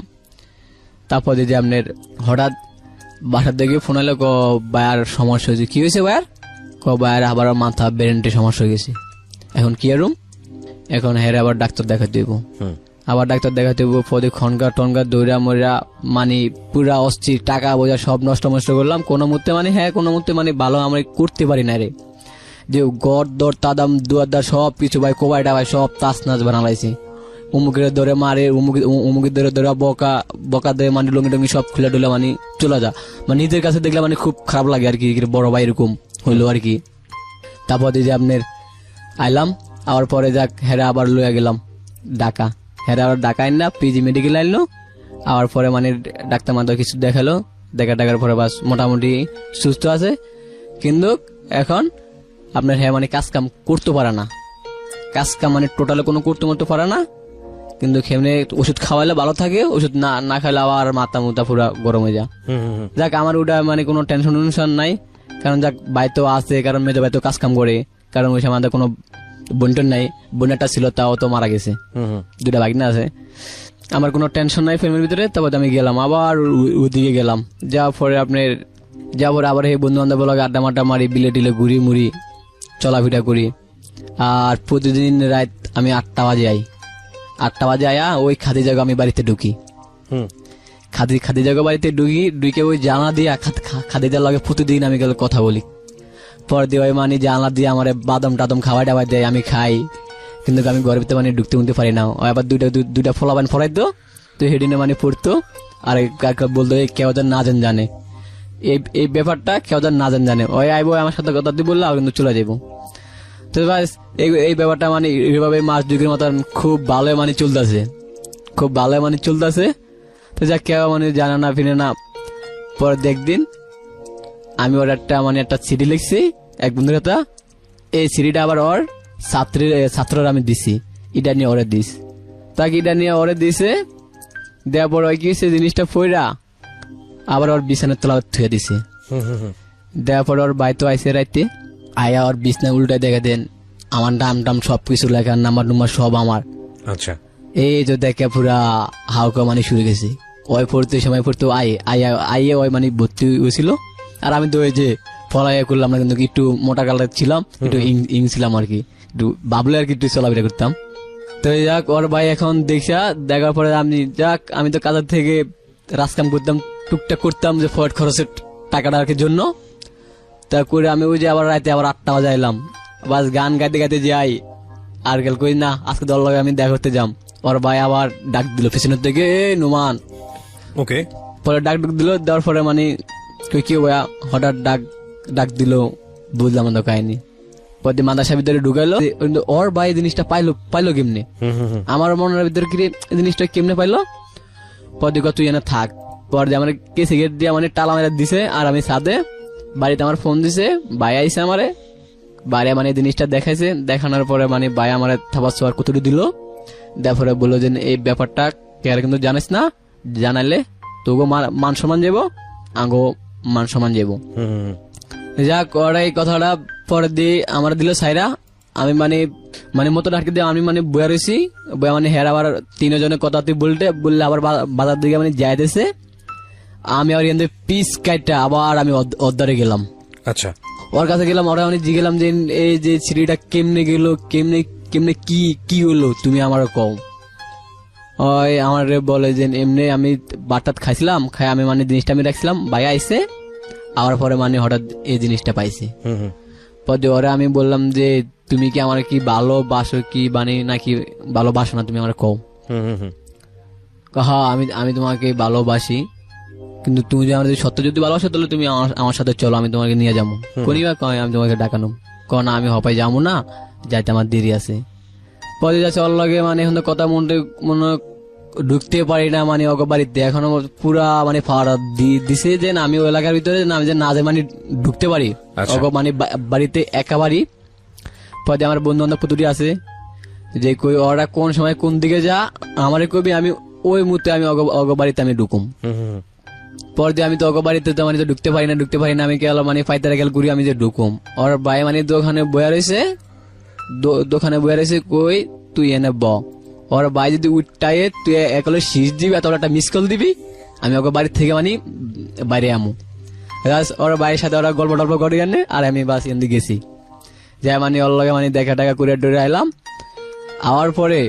তারপর যে আপনার হঠাৎ বাসার দিকে ফোন এলো, বায়ার সমস্যা হয়েছে। কি হয়েছে বায়ার? বায়ার আবার মাথা ব্রেনটে সমস্যা হয়ে গেছে। এখন কি আরুম? এখন হেরে আবার ডাক্তার দেখাতে হইব, আবার ডাক্তার দেখাতে হইব। পদে খনগা টনগা দৌড়া মরা মানে পুরা অস্থির, টাকা বোঝা সব নষ্ট করলাম। কোনো মুহূর্তে মানে কোনো মুহূর্তে মানে ভালো আমরা করতে পারি না রে। যে গড় দর তাদাম দুয়ারদার সব কিছু ভাই কোবাইটা ভাই সব তাস নাচ বানালাইছে। উমুকের ধরে মারে, উমুকের ধরে বকা দেয়, মানে লঙ্গি টঙ্গি সব খুলে ডুলে মানে চলে যা। মানে নিজের কাছে দেখলে মানে খুব খারাপ লাগে আর কি, বড় ভাই এরকম হইলো আর কি। তারপর যে আপনার আইলাম, আবার পরে যাক হেরা আবার লইয়া গেলাম ঢাকা। হেরা আবার ঢাকা আইন না পিজি মেডিকেল আইলো। আবার পরে মানে ডাক্তার মাত্র কিছু দেখালো, দেখার পরে বাস মোটামুটি সুস্থ আছে। কিন্তু এখন আপনার হ্যাঁ মানে কাজ কাম করতে পারে না, কাজ কাম মানে টোটালে কোনো করতে পারে না। কিন্তু খেমনে ওষুধ খাওয়াইলে ভালো থাকে, ওষুধ না খাইলে আবার মাথা মুথা পুরা গরম হয়ে যায়। যাক আমার ওটা মানে কোনো টেনশন নাই, কারণ যাক ভাই তো আছে, কারণ মেজো ভাই তো কাজ কাম করে, কারণ ওই সময় আমাদের কোনো বোনটন নাই। বোনটা ছিল তাও তো মারা গেছে, দুটা ভাগনা আছে। আমার কোনো টেনশন নাই ফ্যামিলির ভিতরে। তারপর আমি গেলাম আবার ওদিকে গেলাম, যাওয়ার পরে আবার এই বন্ধু বান্ধব আড্ডা মাড্ডা মারি, বিলে টিলে ঘুরি মুড়ি চলাফেরা করি। আর প্রতিদিন রাত আমি 8টা বাজে আয়া ওই খাদি জায়গা আমি বাড়িতে ঢুকি। খাদি জায়গা বাড়িতে ঢুকে ওই জানা দিয়া খাদিজার লাগে প্রতিদিন আমি গেলে কথা বলি। পর দিয়ে ওই মানে জানা দিয়ে আমার বাদাম টাদম খাওয়াই টাওয়াই দেয়, আমি খাই। কিন্তু আমি ঘরের ভিতরে মানে ঢুকতে পারি না। আবার দুইটা ফলাবান ফরাইতো, তো হেডিনে মানে পড়তো। আর বলতো কেউ যেন না জানে এই ব্যাপারটা, কেউ যেন না জানে। ওই আইবো আমার সাথে কথা দিয়ে বললে কিন্তু চলে যাবো। তো এই ব্যাপারটা মানে এইভাবে মাস 2 মতন খুব ভালো মানে চলতেছে। তো যা কেউ মানে জানা না ফিরে না। পরে একদিন আমি ওর একটা সিডি লিখছি এক বন্ধুর কথা। এই সিডিটা আবার ওর ছাত্ররা আমি দিছি, এটা নিয়ে ওরে দিস। তাকে এটা নিয়ে ওরে দিছে, দেওয়ার পর ওই কি জিনিসটা ফইরা আবার ওর বিছানার তলা থুয়ে দিছে। দেওয়ার পর ওর বাই তো আইসে রাইতে, আয়া ওর বিছনা উল্টায় দেখে দেন আমার নাম সবকিছু লেখা, নাম্বার সব আমার। আচ্ছা, এই যে দেখে পুরা হাউকা মানে শুরু গেছে। ওই পড়তে সময় পড়তো আইয়ে ওই মানে ভর্তি হয়েছিল। আর আমি তো ওই যে পড়াইয়া করলাম না, কিন্তু একটু মোটা কালার ছিলাম, একটু ইং ছিলাম আর কি, একটু বাবলে আর কি একটু চলাফেরা করতাম। তো যাক ওর ভাই এখন দেখার পরে আমি তো কাজের থেকে রাজকাম করতাম, টুকটাক করতাম যে ফয়েট খরচের টাকাটা আর কি জন্য। তা করে আমি ওই যে আবার রাতে আবার 8টা বাজে আইলাম, বাস গান গাইতে যাই। আর গেল কই না আজকে দল লাগে আমি দেখা করতে যাম। ওর ভাই আবার ডাক দিল পেছনের থেকে, নুমান। ওকে, পরে ডাক দিল, দেওয়ার পরে মানে কি হঠাৎ ডাক দিল, বুঝলাম না কাহিনী। পরে মাদ্রাসার ভিতরে ঢুকাইলো। ওর ভাই জিনিসটা পাইলো কেমনে, আমার মনের ভিতরে কি জিনিসটা কেমনে পাইলো। পরে তুই এনে থাক। পরে আমার কেসে গেট দিয়ে মানে টালা মেরে দিছে। আর আমি সাথে বাড়িতে আমার ফোন দিছে, ভাই আইসে আমারে বাইরে মানে জিনিসটা দেখাইছে। দেখানোর পরে মানে ভাই আমার থাবার ছোয়ার কুতুরি দিল, তারপরে বললো যে এই ব্যাপারটা কে কিন্তু জানিস না, জানাইলে তোকে মান সম্মান যাবো, আগো মান সম্মান যাবো। যাক ওরা এই কথাটা পরে দিয়ে আমার দিল সাইরা। আমি মানে মানে মতো ডাকি দিয়ে আমি মানে বয়া রয়েছি, বয়া মানে হের আবার তিনজনের কথা তুই বললে আবার বাজার দিকে মানে যাইতেছে, আমি আবার এখান থেকে পিস কাটটা আবার আমি অদ্দারে গেলাম। আচ্ছা, ওর কাছে গেলাম, ওরা মানে জিগেলাম যে এই যে ছিঁড়িটা কেমনে গেল, কেমনে কেমনে কি হলো তুমি আমার কম। ওই আমার বলে যে এমনি আমি বাটাত খাইছিলাম, খাই আমি মানে জিনিসটা আমি রাখছিলাম, ভাই আইসে আবার পরে মানে হঠাৎ এই জিনিসটা পাইছি। পরে ওরা আমি বললাম যে তুমি কি আমার কি ভালোবাসো কি বানি নাকি ভালোবাসো না তুমি আমার কও। হ্যাঁ আমি তোমাকে ভালোবাসি, কিন্তু তুমি যদি আমার সত্য যদি ভালোবাসো তাহলে তুমি আমার সাথে চলো, আমি তোমাকে নিয়ে যাবো। কনিবা কয় আমি তোমাকে ডাকানো, কয় না আমি হপাই যাবো না, যাইতে আমার দেরি আছে। পরে যাচ্ছে ওর লগে মানে এখন তো কথা মনে ঢুকতে পারি না মানে ওকে বাড়িতে এখনো পুরা মানে ফাড়া দিছে যে না আমি ওই এলাকার ভিতরে না আমি যে না যে মানে ঢুকতে পারি ওকে মানে বাড়িতে একেবারে। পরে আমার বন্ধু বান্ধব পুতুরি আছে যে কই ওরা কোন সময় কোন দিকে যা আমারে কবি, আমি ওই মুহূর্তে আমি অগ বাড়িতে আমি ঢুকুম। পর দিয়ে আমি তো অগ বাড়িতে তো মানে ঢুকতে পারি না আমি গেল মানে ফাইতারা গেল ঘুরি আমি যে ঢুকুম। ওর ভাই মানে দোকানে বয়া রয়েছে কই তুই এনে ব, ওর ভাই যদি উঠায়ে তুই একলে শীষ দিবি এত একটা মিস কল দিবি, আমি ওকে বাড়ির থেকে মানে বাইরে আমু। ওর ভাইয়ের সাথে ওরা গল্প টল্প করে আনে আর আমি বাস এনে গেছি, যাই মানে ওর লগে মানে দেখা টাকা করে ডরে আইলাম। আওয়ার পরে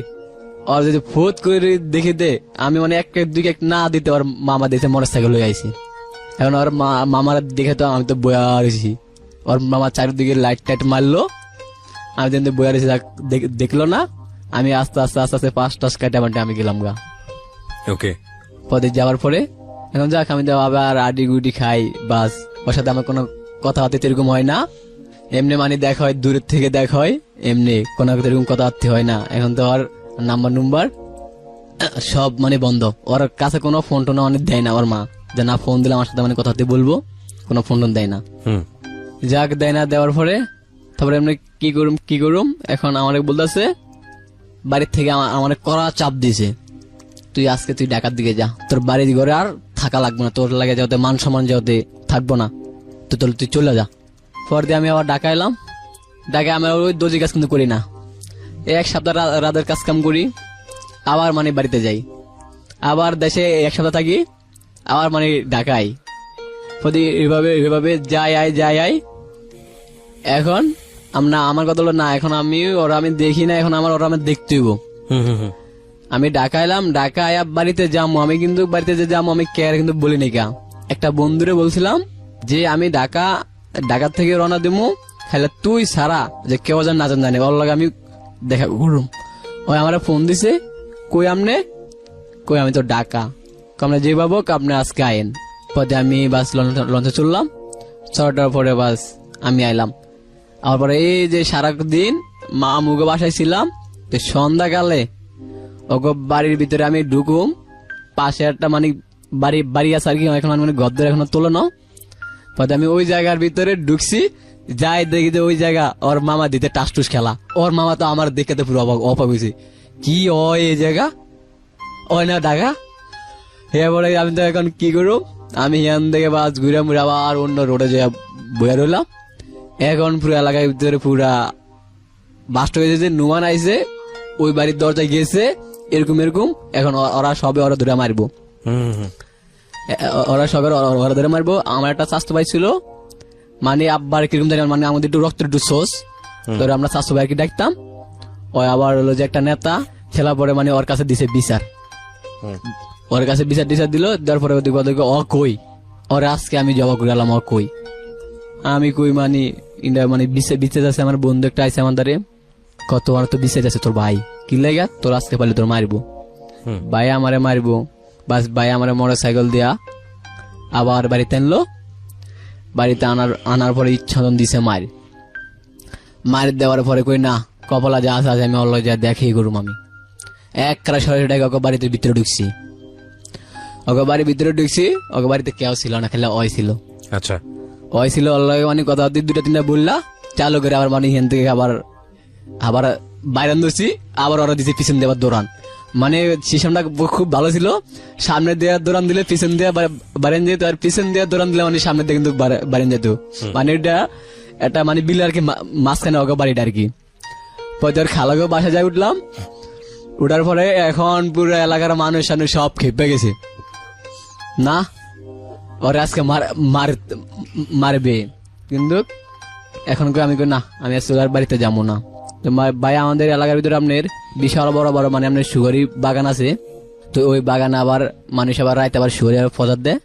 ওর যদি ফোত করে দেখে দে আমি মানে এক দুই এক না দিতে ওর মামা দিতে মোটর সাইকেল হয়ে আইছি। এখন ওর মামার দেখে তো আমি তো বয়া রয়েছি, ওর মামা চারিদিকে লাইট টাইট মারলো, আমি যেন বয়া রয়েছি দেখলো না, আমি আস্তে আস্তে আস্তে আস্তে 5 কাটা মানে আমি গেলাম গা। ওকে, পরে যাওয়ার পরে এখন যাক আমি তো আবার আডি গুডি খাই, বাস ওর সাথে আমার কোনো কথাবার্তা এরকম হয় না, এমনি মানে দেখা হয় দূরের থেকে দেখা হয়, এমনি কোনো এরকম কথাবার্তা হয় না। এখন তো আর নাম্বার সব মানে বন্ধ, ওর কাছে কোনো ফোন টোন মানে দেয় না ওর মা, যে না ফোন দিলে আমার সাথে মানে কথাবার্তা বলবো, কোনো ফোন টোন দেয় না। যাক দেয় না, দেওয়ার পরে তারপরে এমনি কি করুম এখন আমার বলতেছে বাড়ির থেকে আমার কড়া চাপ দিছে, তুই আজকে তুই ঢাকার দিকে যা, তোর বাড়ির ঘরে আর থাকা লাগবে না, তোর লাগে যাতে মান সম্মান যাতে থাকবো না, তো তুই চলে যা। পর দিয়ে আমি আবার ঢাকা এলাম, ঢাকায় আমি ওই দর্জি কাজ কিন্তু করি না, এক সপ্তাহ রাতের কাজ কাম করি, আবার মানে বাড়িতে যাই, আবার দেশে এক সপ্তাহ থাকি, আবার মানে ঢাকায় এভাবে যাই আই। এখন আমার কথা হলো না, এখন আমি দেখি না, এখন ওরা আমি দেখতে হইব। আমি ঢাকা এলাম, ঢাকা আয়া বাড়িতে যাবো, আমি কিন্তু বাড়িতে যে যাবো আমি কে কিন্তু বলি নাই কা, একটা বন্ধুরে বলছিলাম যে আমি ঢাকা থেকে রওনা দেবো, খাইলে তুই সারা যে কেউ যেন না জানে ওর লগে আমি দেখা করুম। ওই আমার ফোন দিছে, কই আমি তো ঢাকা, আমরা যে পাবো আপনি আজকে আইন। পরে আমি বাস লঞ্চে চললাম, 6টার পরে বাস আমি আইলাম। আমার পরে এই যে সারাদিন মা মুগো বাসায় ছিলাম, সন্ধ্যাকালে ওগো বাড়ির ভিতরে আমি ঢুকুম, পাশে একটা মানে বাড়ি আছে আর কি, এখন মানে গদ্দের এখনো তোলো না। পরে আমি ওই জায়গার ভিতরে ঢুকছি, যাই দেখি যে ওই জায়গা ওর মামা দিতে টাসটুস খেলা, ওর মামা তো আমার দেখে তো পুরো অবাক হয়েছে, কি ওই এই জায়গা ওই না ঢাকা। এরপরে আমি তো এখন কি করব, আমি হিয়ান থেকে বাস ঘুরে মুড়ে আবার অন্য রোডে যে বইয়া রইলাম। এখন পুরো এলাকার ভিতরে পুরা বাস্ট হয়েছে যে নুমান আইছে, ওই বাড়ির দরজায় গেছে এরকম। এখন ওরা ধরে মারবো, ওরা ধরে মারবো। আমার একটা স্বাস্থ্য ভাই ছিল, মানে আব্বার কিরকম জানি মানে আমাদের একটু রক্তের একটু সোস, ধরে আমরা স্বাস্থ্য ভাইকে ডাকতাম। ওই আবার হলো যে একটা নেতা খেলা পরে মানে ওর কাছে দিছে বিচার, ওর কাছে বিচার দিল, দেওয়ার পরে ওদিকে ও কই ওর আজকে আমি জবা করে গেলাম, ও কই আমি কই মানে ইন্ডিয়া মানে বিচে যাচ্ছে। আমার বন্ধু একটা আইসে আমার দ্বারে, কত আর তো বিচে যাচ্ছে তোর ভাই, কি লাগা তোর আজকে পারলে তোর মারবো, ভাই আমারে মারবো। বাস ভাই আমারে মোটর সাইকেল দিয়া আবার বাড়িতে আনলো, বাড়িতে আনার পরে ইচ্ছাদন দিছে মার দেওয়ার পরে কই না কপালা যা আছে আমি অল্ল যা দেখেই করুম। আমি এক কারা সরাসরি ওকে বাড়িতে ভিতরে ঢুকছি, ওকে বাড়িতে কেউ ছিল না, খেলে ওই ছিল। আচ্ছা, ওই ছিল অল্লাগে মানে কথা 2-3টা বললা চালু করে আবার মানে হেন থেকে আবার বাইরে ধরছি, আবার ওরা দিছে পিছন দেওয়ার দৌড়ান। মানে সিস্টেমটা খুব ভালো ছিল, সামনে দেওয়ার দৌড়ান দিলে পিছন দেওয়া বাড়েন যেত, আর পিছন দেওয়ার দৌড়ান দিলে মানে সামনে দিয়ে কিন্তু বাড়েন যেত। মানে এটা একটা মানে বিল আর কি মাঝখানে ওকে বাড়িটা আর কি। পরে ওর খালাকেও বাসা যায় উঠলাম, উঠার পরে এখন পুরো এলাকার মানুষ সব খেপে গেছে, না ওরে আজকে মারবে। কিন্তু এখন আমি না, আমি আজকে ওর বাড়িতে যাবো না। তো ভাই আমাদের এলাকার ভিতরে আপনার বিশাল বড় বড় মানে আপনার সুগারি বাগান আছে। তো ওই বাগানে আবার মানুষ আবার রাইতে আবার শুয়ারে ফজার দেয়।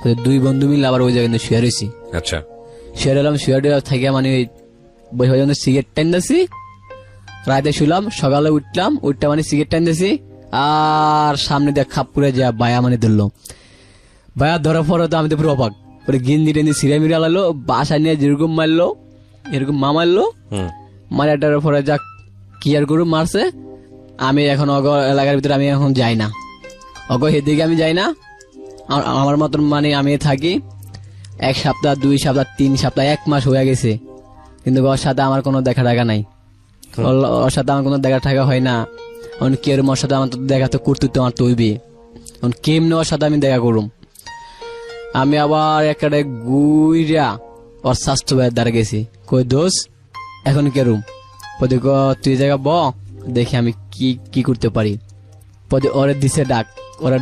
তো 2 বন্ধু মিলে আবার ওই জায়গায় কিন্তু শুয়ে রয়েছি। আচ্ছা, শুয়ে এলাম, শুয়ে থেকে মানে ওই বসে সিগারেট টাইম দিয়েছি, রাতে শুলাম, সকালে উঠলাম, উঠতে মানে সিগারেট টাইম দিয়েছি, আর সামনে দিয়ে খাপ করে যা বায়া মানে ধরলো। বায়া ধরার পরে তো আমি তো পুরো অবাক, ওরে গিন্দি টেন্দি সিরিয়া মিরিয়া লাগলো, বাসা নিয়ে যেরকম মারলো এরকম মারলো। মারাটার পরে যাক কি আর করু মারছে। আমি এখন অগ এলাকার ভিতরে আমি এখন যাই না, অগ সেদিকে আমি যাই না। আমার মতন মানে আমি থাকি 1 সপ্তাহ 2 সপ্তাহ 3 সপ্তাহ 1 মাস হয়ে গেছে, কিন্তু ওর সাথে আমার কোনো দেখা টাকা নাই। ওর সাথে আমার কোনো দেখা টাকা হয় না। কেউ ওর সাথে আমার তো দেখা তো করতে আমার তৈবি, কেমনি ওর সাথে আমি দেখা করুম। আমি আবার একটা গুইরা ওর স্বাস্থ্য ভাইয়ের দ্বারা গেছি, কই দোষ এখন কেরুম? পদে তুই জায়গা দেখি আমি কি করতে পারি। পদে ওরে দিছে ডাক, ওরা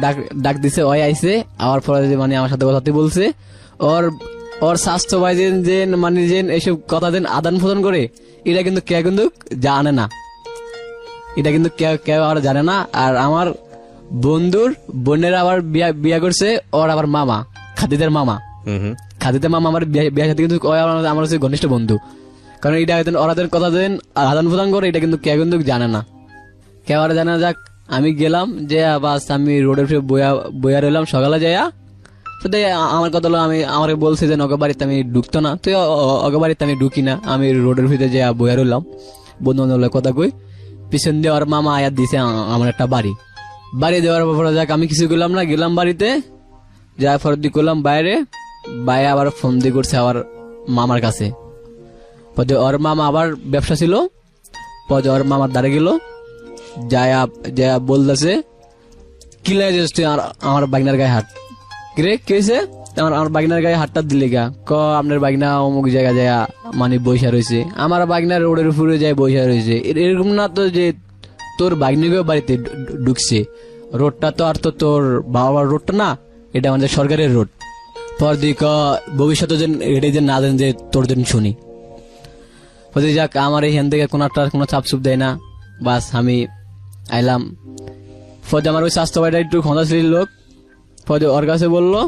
ডাক দিছে, ওই আইছে। আবার পরে মানে আমার সাথে কথাতে বলছে। ওর স্বাস্থ্য ভাই যে মানে যে এইসব কথা দেন আদান প্রদান করে, এটা কিন্তু কেউ কিন্তু জানে না, এটা কিন্তু কেউ আর জানে না। আর আমার বন্ধুর বোনের আবার বিয়া করছে ওর আবার মামা, খাদিদের মামা। খাদিদের মামা আমার বিয়ের সাথে কিন্তু আমার হচ্ছে ঘনিষ্ঠ বন্ধু। কারণ এটা ওরাদের কথা দেন আদান প্রদান করে, এটা কিন্তু কেউ কিন্তু জানে না, কেউ আর জানে না। যাক আমি গেলাম, যে বাস আমি রোডের বইয়া রইলাম। সকালে যাইয়া আমার কথা হলো, আমি আমাকে বলছি যে নগর বাড়িতে আমি ঢুকতো না, তুই অগ বাড়িতে আমি ঢুকি না, আমি রোডের ভিতরে যাইয়া বইয়া রইলাম। বন্ধু বান্ধব কথা কই, পিছন দিয়ে ওর মামা আয়াত দিছে আমার একটা বাড়ি দেওয়ার পরে যাক আমি কিছু করলাম না, গেলাম বাড়িতে, যাওয়ার পর দিয়ে করলাম বাইরে আবার ফোন দিয়ে করছে আবার মামার কাছে। পরে ওর মামা আবার ব্যবসা ছিল, পরে ওর মামার দ্বারে গেল, যা বলতেছে কি লাগে আমার বাগনার গায়ে হাত, কিরে কি হয়েছে? আমার বাগনার গায়ে হাতটা দিলে গা, আপনার বাগনা অমুক জায়গা যায় মানে বৈশা রয়েছে, আমার বাগনার রোডের উপরে যায় বৈশা রয়েছে। এরকম না তো যে তোর বাগনিকেও বাড়িতে ঢুকছে, রোডটা তো আর তো তোর বাবার রোডটা না, এটা আমাদের সরকারের রোড। পর দিক ভবিষ্যতে যেন এটা যে না দেন যে তোর জন্য শুনি। যাক আমার এখান থেকে কোনো চাপ চুপ দেয় না, বাস আমি আইলাম। ফলে আমার ওই স্বাস্থ্য ভাইটা একটু ক্ষমতাশীল লোক, ফলে ওর কাছে বললো,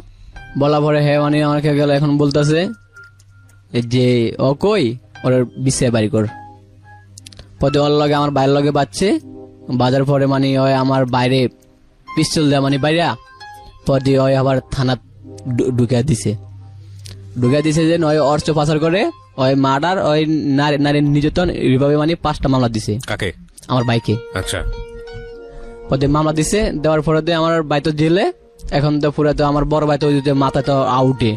বলা পরে হ্যাঁ মানে আমাকে গেল এখন বলতেছে যে ও কই ওর বিছে বাড়ি কর। পরে ওর লগে আমার বাইরের লগে বাজছে, বাজার পরে মানে ওই আমার বাইরে পিস্তল দেওয়া মানে বাইরা, পরে ওই আবার থানা ঢুকে দিছে যে ওই অর্থ পাচার করে, ওই মার্ডার, ওই নারী নির্যাতন এইভাবে মানে 5টা মামলা দিছে। কাকে? আমার বাইকে। আচ্ছা, পরে মামলা দিছে, দেওয়ার পরে আমার বাই তো জেলে। এখন তো পুরো তো আমার বড় ভাই তো মাথা তো আউটে,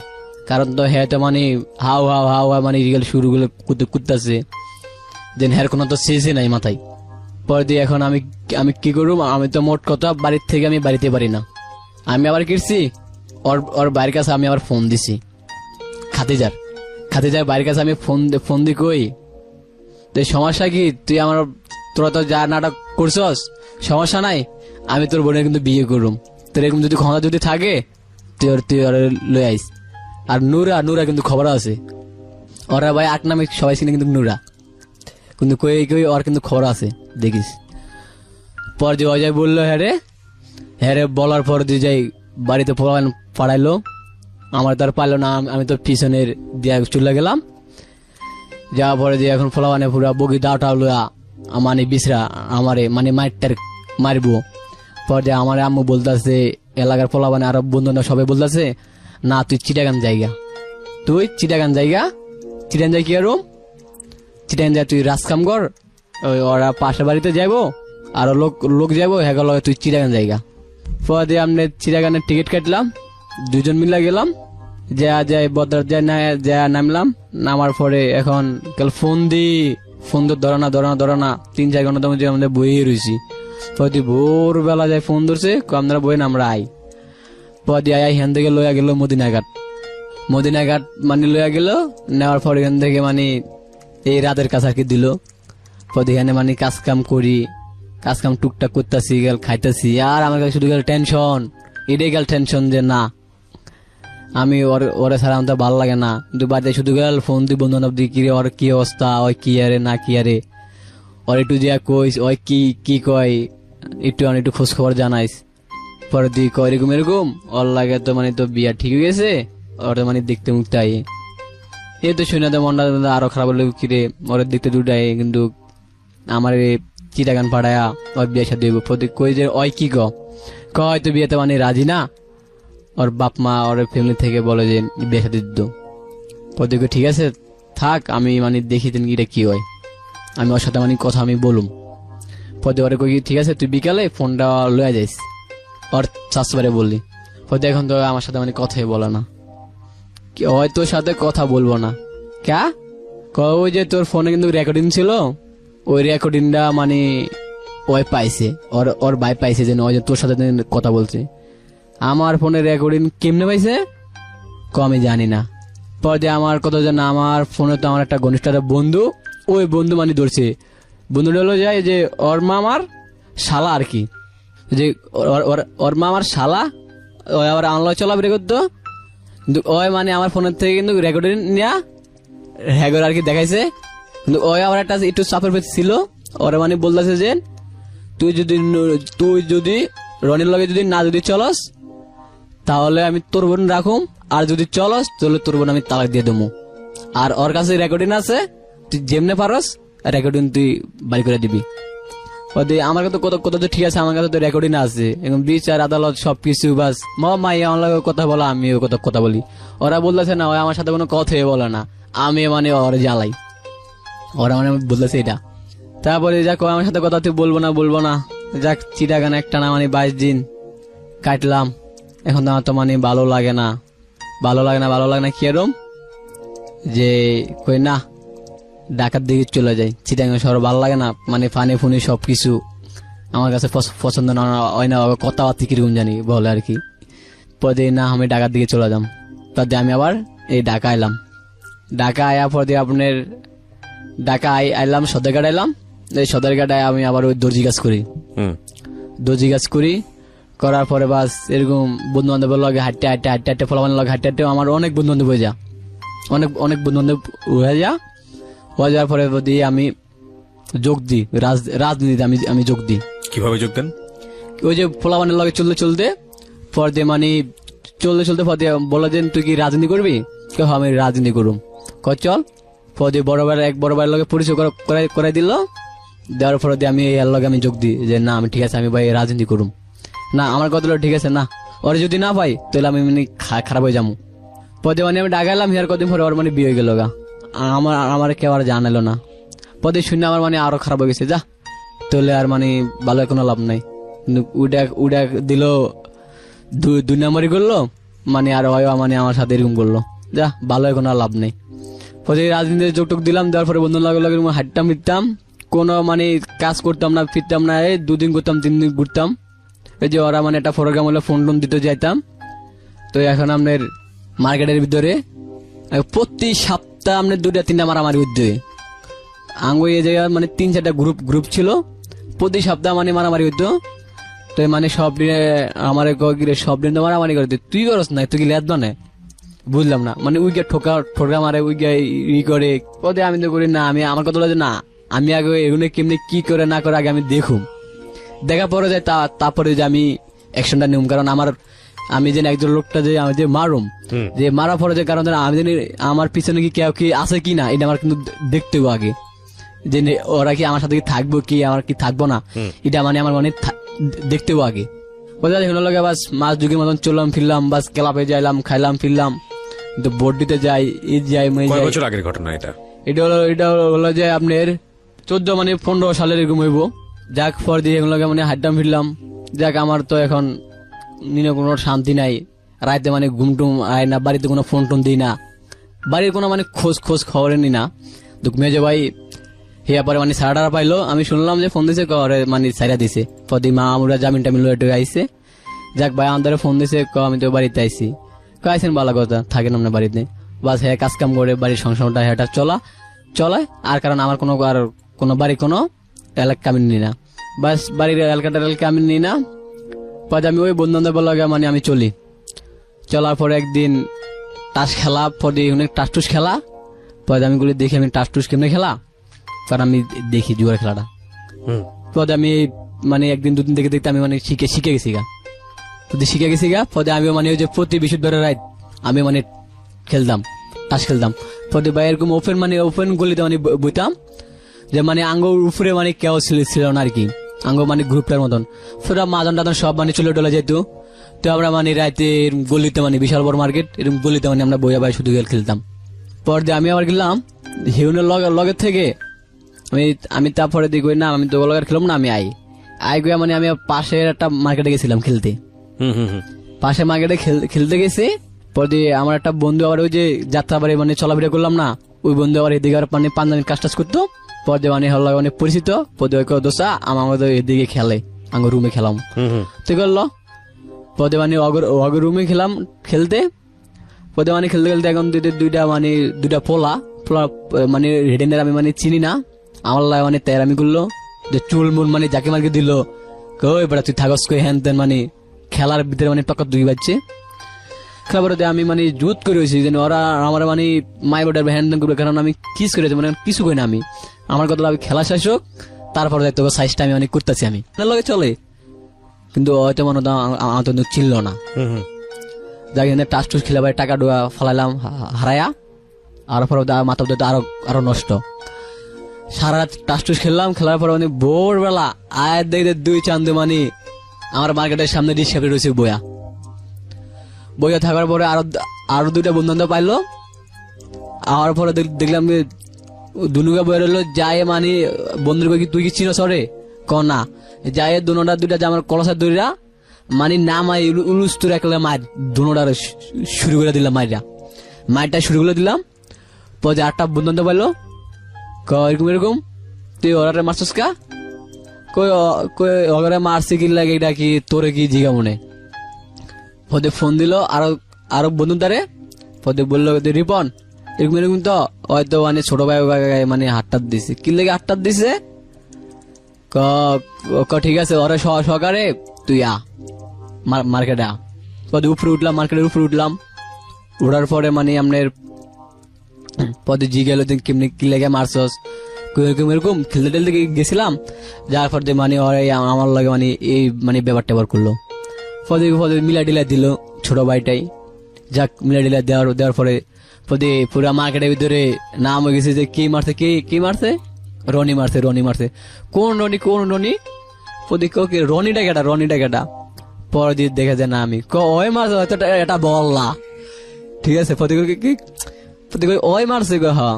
কারণ তো হ্যাঁ তো মানে হাও মানে রিয়েল শুরুগুলো কুদতেছে, দেন হ্যার কোনো তো শেষই নাই মাথায়। পরে দিয়ে এখন আমি কি করব? আমি তো মোট কথা বাড়ির থেকে আমি বাড়িতে পারি না। আমি আবার কিরছি ওর বাড়ির কাছে আমি আবার ফোন দিছি, খাতিজার বাড়ির কাছে আমি ফোন দি কই তো সমস্যা কি, তোরা তো যা নাটক করছস সমস্যা নাই, আমি তোর বোনের কিন্তু বিয়ে করুম, তোর এরকম যদি ক্ষমতা যদি থাকে তুই লই আইস। আর নুরা কিন্তু খবর আছে, ওরা ভাই 8 নামে সবাই ছিল কিন্তু নুরা, কিন্তু কই ওর কিন্তু খবর আছে দেখিস। পর যে অজয় বললো হ্যাঁ রে বলার পর দিয়ে যাই বাড়িতে পাড়াইলো, আমার তো আর পারলো না, আমি তো পিছনের দিয়ে চলে গেলাম। যাওয়ার পরে যে এখন ফলাবানে পুরা বগি দাওটা লোয়া মানে বিছরা আমারে মানে মারবো। পর যে আমার আম্মু বলতেছে, এলাকার ফলাবানে আরো বন্ধু সবাই বলতেছে, না তুই চিটাগান জায়গা যাই কি আরো চিটাগান যাই, তুই রাজকাম কর, ওরা পাশের বাড়িতে যাইবো আরো লোক যাইবো, হ্যাঁ তুই চিটাগান জায়গা। পর দিয়ে আমরা চিটাগানের টিকিট কাটলাম, 2 জন মিলে গেলাম, যাই বদর যা নামলাম। নামার পরে এখন ফোন তো ধরা না 3-4 ঘন্টা তো আমাদের বইয়ে রয়েছি। পরে ভোরবেলা যায় ফোন ধরছে, আপনারা বইন আমরা আই। পরে আই এখান থেকে লইয়া গেল মদিনাঘাট মানে লইয়া গেল, নেওয়ার পর এখান থেকে মানে এই রাতের কাছে আর কি দিল। পরে এখানে মানে কাজ কাম করি, কাজ কাম টুকটাক করতেছি, গেল খাইতেছি, আর আমার কাছে শুধু গেল টেনশন, এটাই গেল টেনশন যে না আমি ওরে ছাড়া আমার ভালো লাগে না। কিন্তু বাড়িতে শুধু গেল ফোন দিই বন্ধু বান্ধব দিই, কিরে ওর কি অবস্থা, ওই কি আরে না কি আরে, ওর একটু যে কইস ওই কি কয় একটু খোঁজ খবর জানাইস। পরে দিই কয় এরকম এরকম, ওর লাগে তো মানে তো বিয়া ঠিক হয়ে গেছে, ওর মানে দেখতে মুখতে আই, এই তো শুনে তো মনটা আরো খারাপ হলো, কিরে ওর দেখতে দুটাই, কিন্তু আমার চিটাগান পাড়ায়া ওর বিয়ে সাথে দেবো। প্রতীক কই যে ওই কি কয় তো বিয়েতে মানে রাজি না, ওর বাপ মা ওর ফ্যামিলি থেকে বলে যে বিয়ে সাথে দিত। প্রতীক ঠিক আছে থাক, আমি মানে দেখি তিনি এটা কি হয়, আমি ওর সাথে মানে কথা আমি বলুম। প্রতীক ওরে কই ঠিক আছে তুই বিকালে ফোনটা লয়ে যাইস, ওর শাশুড়ি বললি। প্রতীক এখন তো আমার সাথে মানে কথাই বলে না, ওই তোর সাথে কথা বলবো না ক্যা, ওই যে তোর ফোনে কিন্তু রেকর্ডিং ছিল, ওই রেকর্ডিংটা মানে ওই পাইছে, ওর ভাই পাইছে যে ওই যে তোর সাথে কথা বলছে। আমার ফোনে রেকর্ডিং কেমনে পাইছে আমি জানি না। পরে আমার কথা জানা, আমার ফোনে তো আমার একটা ঘনিষ্ঠ বন্ধু, ওই বন্ধু মানে ধরছে, বন্ধুটা হলো যায় যে ওর মামার শালা আর কি, যে ওর মামার শালা, ওই আবার আনলো চলাফেরা করতো, কিন্তু ওই মানে আমার ফোনের থেকে কিন্তু রেকর্ডিং নেয়া হ্যাগর আর কি দেখাইছে। কিন্তু ওই আবার একটা একটু চাপের পেয়ে ছিল, ওরা মানে বলতেছে যে তুই যদি রনির লগে যদি না যদি চলস তাহলে আমি তোর বোন রাখুম, আর যদি চলস তাহলে তোর বোন আমি তালাক দিয়ে দেবো। আর ওর কাছে রেকর্ডিং আছে, তুই যেমনে পারস রেকর্ডিং তুই বাড়ি করে দিবি। আমার কাছে কত তো ঠিক আছে, আমার কাছে তো রেকর্ডিং আছে, এখন বিচার আদালত সবকিছু বাস মাই আমার লগে কথা বলা, আমিও কথা বলি। ওরা বলতেছে না ওই আমার সাথে কোনো কথাই বলে না, আমি মানে ওরা জ্বালাই, ওরা মানে বলতেছে এটা। তারপরে যাক আমার সাথে কথা তুই বলবো না, যাক চিটাগান একটা না মানে 22 দিন কাটলাম। এখন তো আমার তো মানে ভালো লাগে না কি এরম যে কই না ঢাকার দিকে চলে যাই, চিটাগাং শহর ভালো লাগে না, মানে ফানি ফুনি সবকিছু আমার কাছে পছন্দ না হয় না, কথাবার্তা কিরকম জানি বলে আর কি। পরে না আমি ঢাকার দিকে চলে যাম, তাতে আমি আবার এই ঢাকা এলাম। ঢাকা আয়া পরে আপনার ঢাকা আইলাম সদরঘাট আইলাম, এই সদরঘাটায় আমি আবার ওই দর্জি কাজ করি, করার পরে বাস এরকম বন্ধু বান্ধবের লগে হাঁটতে ফলাবানের লগে হাঁটতে আমার অনেক বন্ধু বান্ধব হয়ে যা, অনেক বন্ধু বান্ধব হয়ে যাওয়ার পরে দিয়ে আমি যোগ দিই রাজনীতিতে, আমি যোগ দিই। কিভাবে যোগ দেন? ওই যে ফলাবানের লগে চলতে পর দিয়ে মানে চলতে পর দিয়ে বলে যে তুই কি রাজনীতি করবি, আমি রাজনীতি করুম, চল। পর দিয়ে এক বড় ভাইয়ের লগে পরিচয় করাই দিল, দেওয়ার পর দিয়ে আমি এর লগে আমি যোগ দিই যে না আমি ঠিক আছে আমি ভাই রাজনীতি করুম। না আমার কথা ঠিক আছে না, ওরা যদি না পাই তাহলে আমি মানে খারাপ হয়ে যাবো। পদে মানে আমি ডাকাইলাম, হিয়ার কদিন পরে ওর মানে বিয়ে হয়ে গেল গা, আমার কেউ আর জানালো না। পদে শুনে আমার মানে আরো খারাপ হয়ে গেছে, যা তাহলে আর মানে ভালো কোনো লাভ নাই। কিন্তু উডা দিল 2 নম্বরই করলো, মানে আর মানে আমার সাথে এরকম করলো, যা ভালো কোনো লাভ নেই। পরে রাজনীতিতে যোগটোক দিলাম, দেওয়ার পরে বন্ধু লাগে হাঁটতাম ফিরতাম, কোনো মানে কাজ করতাম না, ফিরতাম না, 2 দিন ঘুরতাম 3 দিন ঘুরতাম। এই যে ওরা মানে একটা প্রোগ্রাম হলে ফোন টোন দিতে যাইতাম। তো এখন আপনার মার্কেটের ভিতরে প্রতি সপ্তাহে আপনার 2-3টা মারামারি হইতে আঙ্গু এই জায়গায় মানে 3-4টা গ্রুপ ছিল, প্রতি সপ্তাহে মানে মারামারি হইতো। তো মানে সব দিনে আমার সব দিন তো মারামারি করে, তুই করস না, তুই কি লেদ বানে বুঝলাম না, মানে উইকে ঠোকা মারে উইকে করে পদে আমি তো করি না। আমি আমার কথা বলে যে না আমি আগে এগুলো কেমনি কি করে না করে আগে আমি দেখুম, দেখা পরে যায় তারপরে যে আমি অ্যাকশনটা নিউম। কারণ আমি যে একজন লোকটা যে আমি যে মারুম, যে মারা পরে যে কারণ আমি জানি আমার পিছনে কি কেউ কি আছে কি না, এটা আমার কিন্তু দেখতে হবে আগে, যে ওরা কি আমার সাথে কি থাকবো কি আমার কি থাকবো না, এটা মানে আমার মানে দেখতে হবে আগে। লগে বাস মাছ যুগের মতন চললাম ফিরলাম, বাস ক্লাবে যাইলাম খাইলাম ফিরলাম, কিন্তু বোট দিতে যাই ঈদ যাই। বছর আগের ঘটনা এটা হলো যে আপনার 14 মানে 15 সালের এরকম হইব। যাক পর দিয়ে এগুলো মানে হাঁটতাম ফিরলাম। যাক আমার তো এখন কোনো শান্তি নাই, রাতে মানে ঘুমটুম আয় না, বাড়িতে কোনো ফোন টোন দিই না, বাড়ির কোনো মানে খোঁজ খবর নি না। মেজো ভাই হিয়া পরে মানে সারাটা পাইলো, আমি শুনলাম যে ফোন দিছে মানে সাইরা দিছে, পদি মা আমরা জামিন টামিন লয়ে আইসে। যাক ভাই আমাদের ফোন দিছে, আমি তো বাড়িতে আইসি, আইসেন ভালো কথা, থাকেন আপনার বাড়িতে, বাস হ্যাঁ কাজ কাম করে বাড়ির সংসারটা হেঁটা চলায়। আর কারণ আমার কোনো আর কোনো বাড়ি কোনো এলাকা আমি নিই না, বাস বাড়ির এলাকাটা আমি নিই না। পরে আমি ওই বন্ধু বান্ধব লাগে মানে আমি চলি। চলার পরে একদিন টাস খেলা, পরে অনেক টাস টুস খেলা, পরে আমি গুলি দেখি আমি টাস টুস কেমনে খেলা, পরে আমি দেখি জুয়ার খেলাটা। পরে আমি মানে একদিন দুদিন দেখে দেখতে আমি মানে শিখে গেছি গা, শিখে গেছি গা। পরে আমি মানে ওই যে প্রতি বৃহস্পতিবার রাত আমি মানে খেলতাম, টাস খেলতাম। পরে ভাই এরকম ওপেন গলিতে মানে বইতাম, যে মানে আঙ্গুর উপরে মানে কেউ ছিল না আর কি, আঙ্গ মানে গ্রুপটার মতন। পুরা মাজন টাজন সব মানে চলে টলে যেত। তো আমরা মানে রাতে গলিতে মানে বিশাল বড় মার্কেট, এরকম গলিতে মানে আমরা বইয়া ভাই শুধু খেলতাম। পর দিয়ে আমি আবার গেলাম হিউনের লগের থেকে আমি তারপরে দেখি না আমি তো লগের খেলাম না, আমি আই গিয়া মানে আমি পাশের একটা মার্কেটে গেছিলাম খেলতে। পাশে মার্কেটে খেলতে গেছি। পর দিয়ে আমার একটা বন্ধু আবার ওই যে যাত্রাবাড়ি মানে চলাফেরা করলাম না, ওই বন্ধু আবার এদিকে মানে পাঞ্জাবির কাজ টাজ করতো। পর দিয়ে মানে হল অনেক পরিচিত। পর দিয়ে দোষা আমাদের এদিকে খেলে, আঙ্গুর রুমে খেলাম। তো করলো পর দিয়ে মানে অগর রুমে খেলাম খেলতে। পদে মানে খেলতে খেলতে এখন দুইটা পোলা মানে রেডেনের আমি মানে চিনি না, আমার লাগে মানে তেরামি করলো, যে চুল মুল মানে যাকে মার্কে দিল, কই বেড়া তুই থাকস কই হ্যান তেন, মানে খেলার ভিতরে মানে টক্কর দুই বাজছে। খেলার আমি মানে জুত করে হয়েছি যে ওরা আমার মানে মাই বোর্ডার হ্যান তেন করবে, কারণ আমি কিস করেছি মানে কিছু করি না। আমি আমার কথা আমি খেলা শেষ হোক তারপরে দেখতে সাইজটা আমি অনেক করতেছি, আমি লগে চলে, কিন্তু হয়তো মনে আমার তো চিনল না। যাকে টাস টুস খেলে ভাই টাকা ডোয়া ফলাইলাম হারায়া, আর পরে মাথা আরো নষ্ট। সারা রাত টাস টুস খেললাম, খেলার পরে মানে ভোরবেলা আয়ের দেখতে দুই চান্দে মানে আমার মার্কেটের সামনে রিক্সা রয়েছে বইয়া থাকার পরে আরো দুইটা বন্ধু বান্ধব পাইলো। আমার পরে দেখলাম দুনুগা বইয়া রইলো, যায় মানে বন্ধুর কই তুই কি চিনো সরে ক না, যায় দুইটা যে আমার কলসার দড়িরা মানে না মাই উলুস্তুর একলা মার দুনোটার শুরু করে দিলাম, মাইরটা শুরু করে দিলাম। পরে আটটা বন্ধু পাইলো, এরকম তুই ওরা মারছিস কা, কই মারছি কি লাগে, এটা কি তোরে কি জিগা মনে। পদে ফোন দিল আরো বন্ধু তারে, পদে বললো রিপন এরকম তো হয়তো মানে ছোট ভাই মানে হাতটা দিছে, কি লেগে হাতটা দিছে, ঠিক আছে ওরা সহকারে তুই মার্কেটে পদে উপরে উঠলাম, মার্কেটের উপরে উঠলাম। উঠার পরে মানে আপনার পদে জিগেল কেমনি কি লেগে মারছস, এরকম খেলতে টেলতে গেছিলাম। যার পর মানে আমার লাগে মানে এই মানে ব্যাপারটা করলো। পদে মিলা ডিলা দিল ছোট ভাইটাই, যাক মিলা ডিলা দেওয়ার পরে পদে পুরা মার্কেটের ভিতরে নাম হয়ে গেছে যে কি মারছে রনি মারছে। কোন রনি পদে রনিটা কেটা। পরে দিয়ে দেখা যায় না আমি ওই মারছে হয়তো এটা বললা, ঠিক আছে। পদে ওই মারছে গো, হ্যাঁ।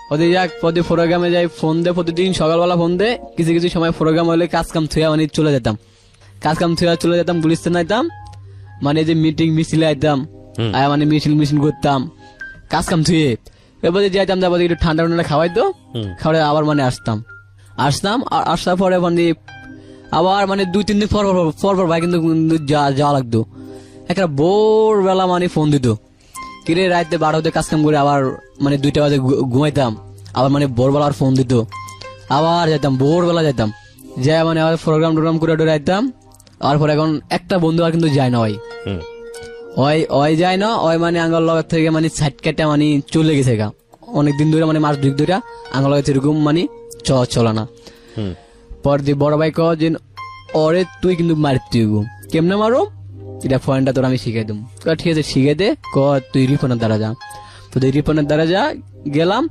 পদে যাক পদে প্রোগ্রামে যাই, ফোন দে প্রতিদিন সকালবেলা ফোন দে, কিছু সময় প্রোগ্রাম হলে কাজ কাম থুয়া মানে চলে যেতাম গুলিস্তান আইতাম, মানে যে মিটিং মিছিলে আইতাম, মানে মিছিল করতাম কাজ কাম থুয়ে। এরপরে যাইতাম তারপরে একটু ঠান্ডা খাওয়াইতো, খাওয়াই আবার মানে আসতাম আসার পরে মানে আবার মানে 2-3 দিন পর ভাই কিন্তু যাওয়া লাগতো। একটা ভোরবেলা মানে ফোন দিত, কিরে রাতে 12তে কাজ কাম করে আবার মানে 2টা বাজে ঘুমাইতাম, আবার মানে ভোরবেলা আর ফোন দিত, আবার যাইতাম ভোরবেলা যাইতাম, যাই মানে আবার প্রোগ্রাম করে আইতাম। আর পরে এখন একটা বন্ধু আর কিন্তু যায় না, ওই যায় না, ওই মানে আঙ্গার লগের থেকে মানে সাইড কাটা মানে চলে গেছে গা অনেকদিন ধরে, মানে মাস 2 ধরে আঙ্গার লগে এরকম মানে চলে না। পর দিয়ে বড় ভাই যে ওরে তুই কিন্তু মারতে কেমনে মারো, এটা পয়েন্টটা তোর আমি শিখাই দেবো। ঠিক আছে শিখে দে, তুই রিপনের দ্বারা যা। তো রিপনের দ্বারা যা গেলাম,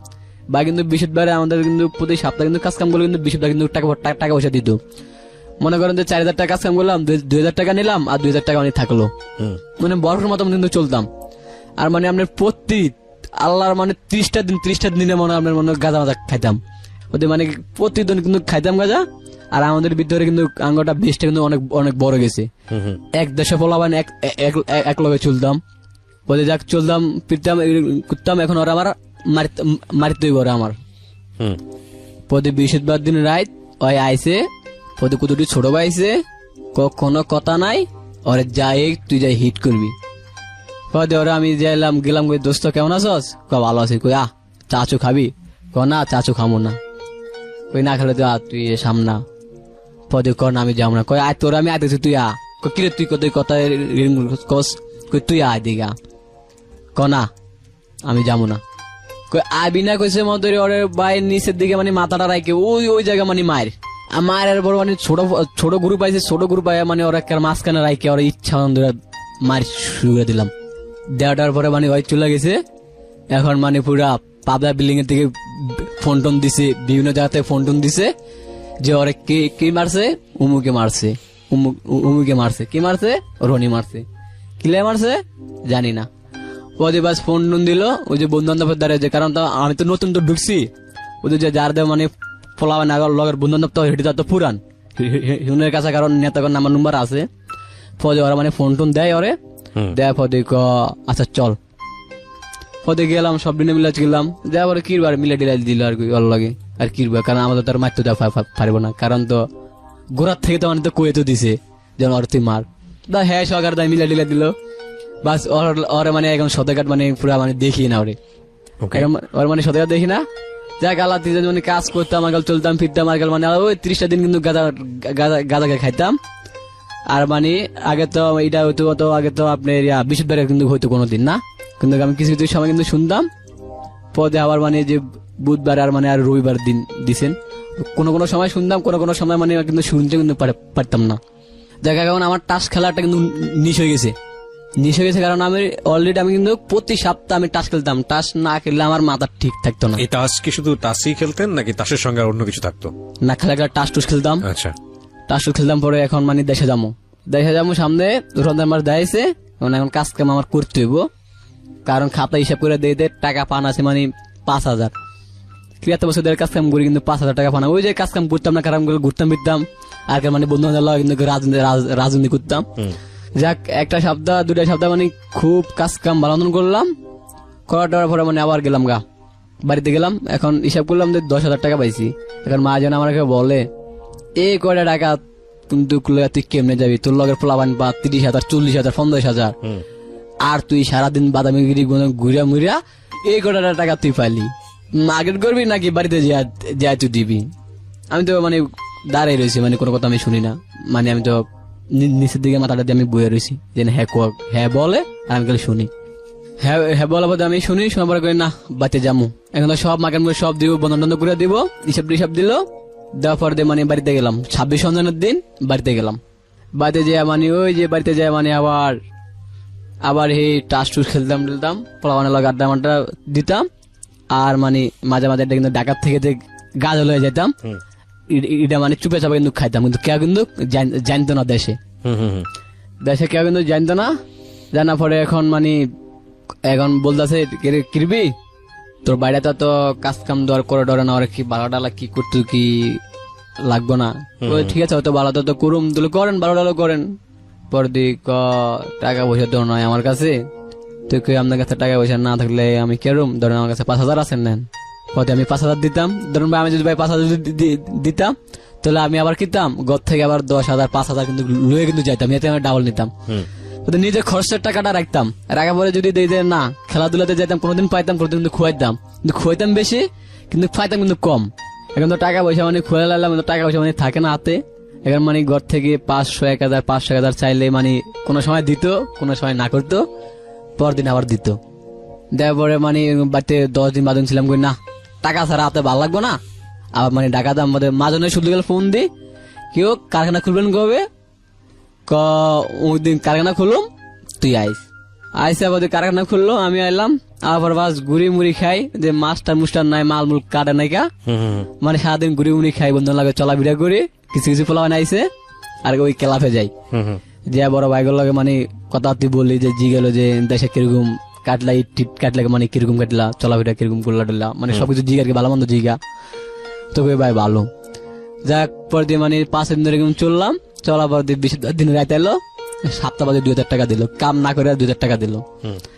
বা কিন্তু বৃহস্পতিবারে আমাদের কিন্তু প্রতি সপ্তাহে কিন্তু কাজ কাম করলে কিন্তু বৃহস্পতিবার কিন্তু টাকা পয়সা দিত। মনে করেন যে 4000 টাকা কাজ কাম করলাম, 2000 টাকা নিলাম আর 2000 টাকা মানে থাকলো, মানে বরফের মতো কিন্তু চলতাম। আর মানে আপনার প্রতি আল্লাহর মানে 30টা দিনে মনে আপনার মনে গাঁজা খাইতাম, ওদের মানে প্রতিদিন কিন্তু খাইতাম গাঁজা। আর আমাদের ভিতরে কিন্তু আঙ্গটা বেশটা কিন্তু অনেক বড় গেছে, এক দেশে ফলাবান এক লগে চলতাম, বলে যাক চলতাম ফিরতাম করতাম। এখন ওরা আমার মারিতে ওরা আমার পদে 20বার দিন রাত ওই আইসে, পদে কতটি ছোট ভাই আইসে, কোনো কথা নাই, ওরে যাই তুই যাই হিট করবি। পদে ওরা আমি গেলাম দোস্ত কেমন আছস, ভালো আছি, কই চাচু খাবি, না চাচু খামো না। ওই না খেলে তুই সামনা পদে কর আমি যাবো না, কই আয় তোর আমি আইতেছি তুই আ, কিরে তুই কত কথা কস, কই তুই আয় দিগা, ক না আমি যাবো না, কই আবি না কইছে মধ্যে ওরে বাইরের নিচের দিকে মানে মাথাটা রাখে ওই জায়গা মানে মায়ের মায়ের বড় মানে ছোট গ্রুপ আইছে, ছোট গ্রুপ আয় মানে ওরা মাঝখানে রাখে ওরা ইচ্ছা মার শুরু করে দিলাম। দেওয়াটার পরে মানে ওই চলে গেছে, এখন মানে পুরা পাবলা বিল্ডিং এর থেকে ফোন টোন দিছে, বিভিন্ন জায়গা থেকে ফোন টোন দিছে যে ওরে কে মারছে, উমুকে মারছে, উমুকে মারছে, কি মারছে, রনি মারছে, কিলে মারছে জানি না। ওদের বাস ফোন টোন দিল ওই যে বন্ধু বান্ধবের দ্বারা, যে কারণ আমি তো নতুন তো ঢুকছি, ওদের যে যার দেয় মানে ফলাবে না লগের বন্ধু বান্ধব তো হেঁটে তো পুরান হিউনের কাছে, কারণ নেতাগর নাম্বার নম্বর আছে। ফলে ওরা মানে ফোন টোন দেয় ওরে, দেয় ফলে আচ্ছা চল, ফলে গেলাম সব দিনে মিলাজ গেলাম, দেওয়া পরে কিরবার মিলে ডিলাই দিল আর কি ওর লাগে, আর কিরবার কারণ আমাদের তার মারতে দেওয়া পারবো না, কারণ তো গোড়ার থেকে তো মানে তো কয়ে তো দিছে যেন ওর তুই মার, দা হ্যাঁ সরকার তাই মিলে ডিলাই দিল বাস। ওর মানে একদম সতেঘাট মানে পুরা মানে দেখি না ওরে, ওর মানে সতেঘাট দেখি না। যাক আল্লাহ মানে কাজ করতাম, আগাল চলতাম ফিরতাম, আগাল মানে ওই 30টা দিন কিন্তু গাঁজা খাইতাম। আর মানে আগে তো এটা হইতো, তো আগে তো আপনার বৃহস্পতিবার কিন্তু হইতো কোনোদিন না, কিন্তু আমি কিছু কিছু সময় কিন্তু শুনতাম। পদে আবার মানে যে বুধবার আর মানে আর রবিবার দিন দিছেন, কোনো সময় শুনতাম, কোনো সময় মানে কিন্তু শুনতে কিন্তু পারতাম না। দেখা কারণ আমার টাস খেলাটা কিন্তু নিশ হয়ে গেছে, কারণ আমি অলরেডি আমি কিন্তু প্রতি সপ্তাহে আমি টাস খেলতাম, টাস না খেললে আমার মাথা ঠিক থাকতো না। এই টাস কি শুধু টাসই খেলতেন নাকি টাসের সঙ্গে আর অন্য কিছু থাকতো? না, খেলা টাস টুস খেলতাম। আচ্ছা, টাস টুস খেলতাম। পরে এখন মানে দেশে যাবো সামনে রমজান মাস দেয়ছে, এখন কাজ কাম আমার করতে হইব, কারণ খাতা হিসাব করে দিয়ে টাকা পান আছে মানে 5,000, ক্রিয়াতে বছর কাজ কাম করি কিন্তু 5,000 টাকা পানা, ওই যে কাজ কাম করতাম না, কারণ ঘুরতাম ফিরতাম আর মানে বন্ধু বান্ধব কিন্তু রাজনীতি করতাম। যাক একটা সপ্তাহ 2টা সপ্তাহ মানে খুব কাজ কাম ভালো করলাম, করার পরে মানে আবার গেলাম বাড়িতে গেলাম, এখন হিসাব করলাম যে 10,000 টাকা পাইছি। এখন মা যেন আমাকে বলে এই কয়টা টাকা কিন্তু তুই কেমনে যাবি, তোর লগের পোলাবান বা 30,000 40,000 50,000, আর তুই সারাদিন বাদামিগিরি ঘুরিয়া মুড়িয়া এই কয়টা টাকা তুই পাইলি, মার্কেট করবি নাকি বাড়িতে যা তুই দিবি? আমি তো মানে দাঁড়াই রয়েছি, মানে কোনো কথা আমি শুনি না, মানে আমি তো নিচের দিকে মাথাটা দিয়ে আমি বয়ে রয়েছি যে হ্যাঁ বলে আর আমি খালি শুনি, হ্যাঁ বলা বলতে আমি শুনি, শোনার পরে করি না বাড়িতে যাবো, এখন তো সব মার্কেট সব দিব, বন্ধন করে দিব, হিসাব দিল, দেওয়ার পর দিয়ে মানে বাড়িতে গেলাম 26 রমজানের দিন বাড়িতে গেলাম। বাড়িতে যায় মানে ওই যে বাড়িতে যায় মানে আবার এই টাস টুস খেলতাম পোলাবানের লগে আড্ডা দিতাম, আর মানে মাঝে মাঝে কিন্তু ডাকাত থেকে গাছ হয়ে যেতাম, এটা মানে চুপে চাপে কিন্তু খাইতাম, কিন্তু কেউ কিন্তু জানতো না দেশে কেউ কিন্তু জানতো না। জানার পরে এখন মানে এখন বলতেছে কিরবি তোর বাইরে তো কাজ কাম দেওয়ার করে ডরে না, ওরা কি ভালো ডালা কি করতো কি লাগবো না, ঠিক আছে হয়তো ভালো তো করুম তুলে করেন, ভালো ডালো করেন। পর দিক টাকা পয়সা তো নয় আমার কাছে, তো আপনার কাছে টাকা পয়সা না থাকলে আমি কেরম, ধরেন আমার কাছে 5,000 আছেন নেন, পরে আমি 5,000 দিতাম, ধরুন ভাই আমি যদি ভাই 5,000 দিতাম তাহলে আমি আবার কিতাম ঘর থেকে আবার 10,000 5,000 কিন্তু লুয়ে কিন্তু যাইতাম, এতে আমি ডাবল নিতাম, নিজের খরচের টাকাটা রাখতাম, রাখার পরে যদি না খেলাধুলাতে যাইতাম কোনোদিন পাইতাম, কোনোদিন কিন্তু খুয়াইতাম, কিন্তু খুয়াইতাম বেশি কিন্তু পাইতাম কিন্তু কম। এখন তো টাকা পয়সা মানে খুয়াই লাগলাম, টাকা পয়সা মানে থাকে না হাতে, এখন মানে ঘর থেকে 500 1,000 500 1,000 চাইলে মানে কোনো সময় দিত, কোনো সময় না করতো, পরদিন আবার দিত। দেওয়ার পরে মানে বাড়িতে 10 দিন বাদন ছিলাম, কই না টাকা ছাড়া হাতে ভালো লাগবো না, আবার মানে টাকা দাম আমাদের মাঝনে শুধু গেলে ফোন দিই, কেউ কারখানা খুলবেন কবে, ওই দিন কারখানা খুললাম তুই আইসে আবার কারখানা খুললো, আমি আইলাম, আবার বাস ঘুরি মুড়ি খাই, যে মাস্টার মুস্টার নাই মাল মুল কাটে নাই কা, মানে সারাদিন ঘুরি মুড়ি খাই, বন্ধু লাগে চলাফেরা করি, কিছু পোলা আইসে আর ওই ক্লাবে যাই, যে বড় ভাইগুলো লাগে মানে কথা বলি যে জি গেল যে দেশে কিরকম কাটলা টিপ কাটলে মানে কিরকম কাটলা চলাফেরা কিরকম করলা টুল্লা, মানে সবকিছু জিগা আর কি ভালো মন্দ জিগা, তো ভাই ভালো। যাক পর দিয়ে মানে 5 দিন ধরে চললাম, চলার পর দিয়ে 20 দিন রাত এলো, সপ্তাহ বাদে 2,000 টাকা দিল, কাম না করে 2,000 টাকা দিল,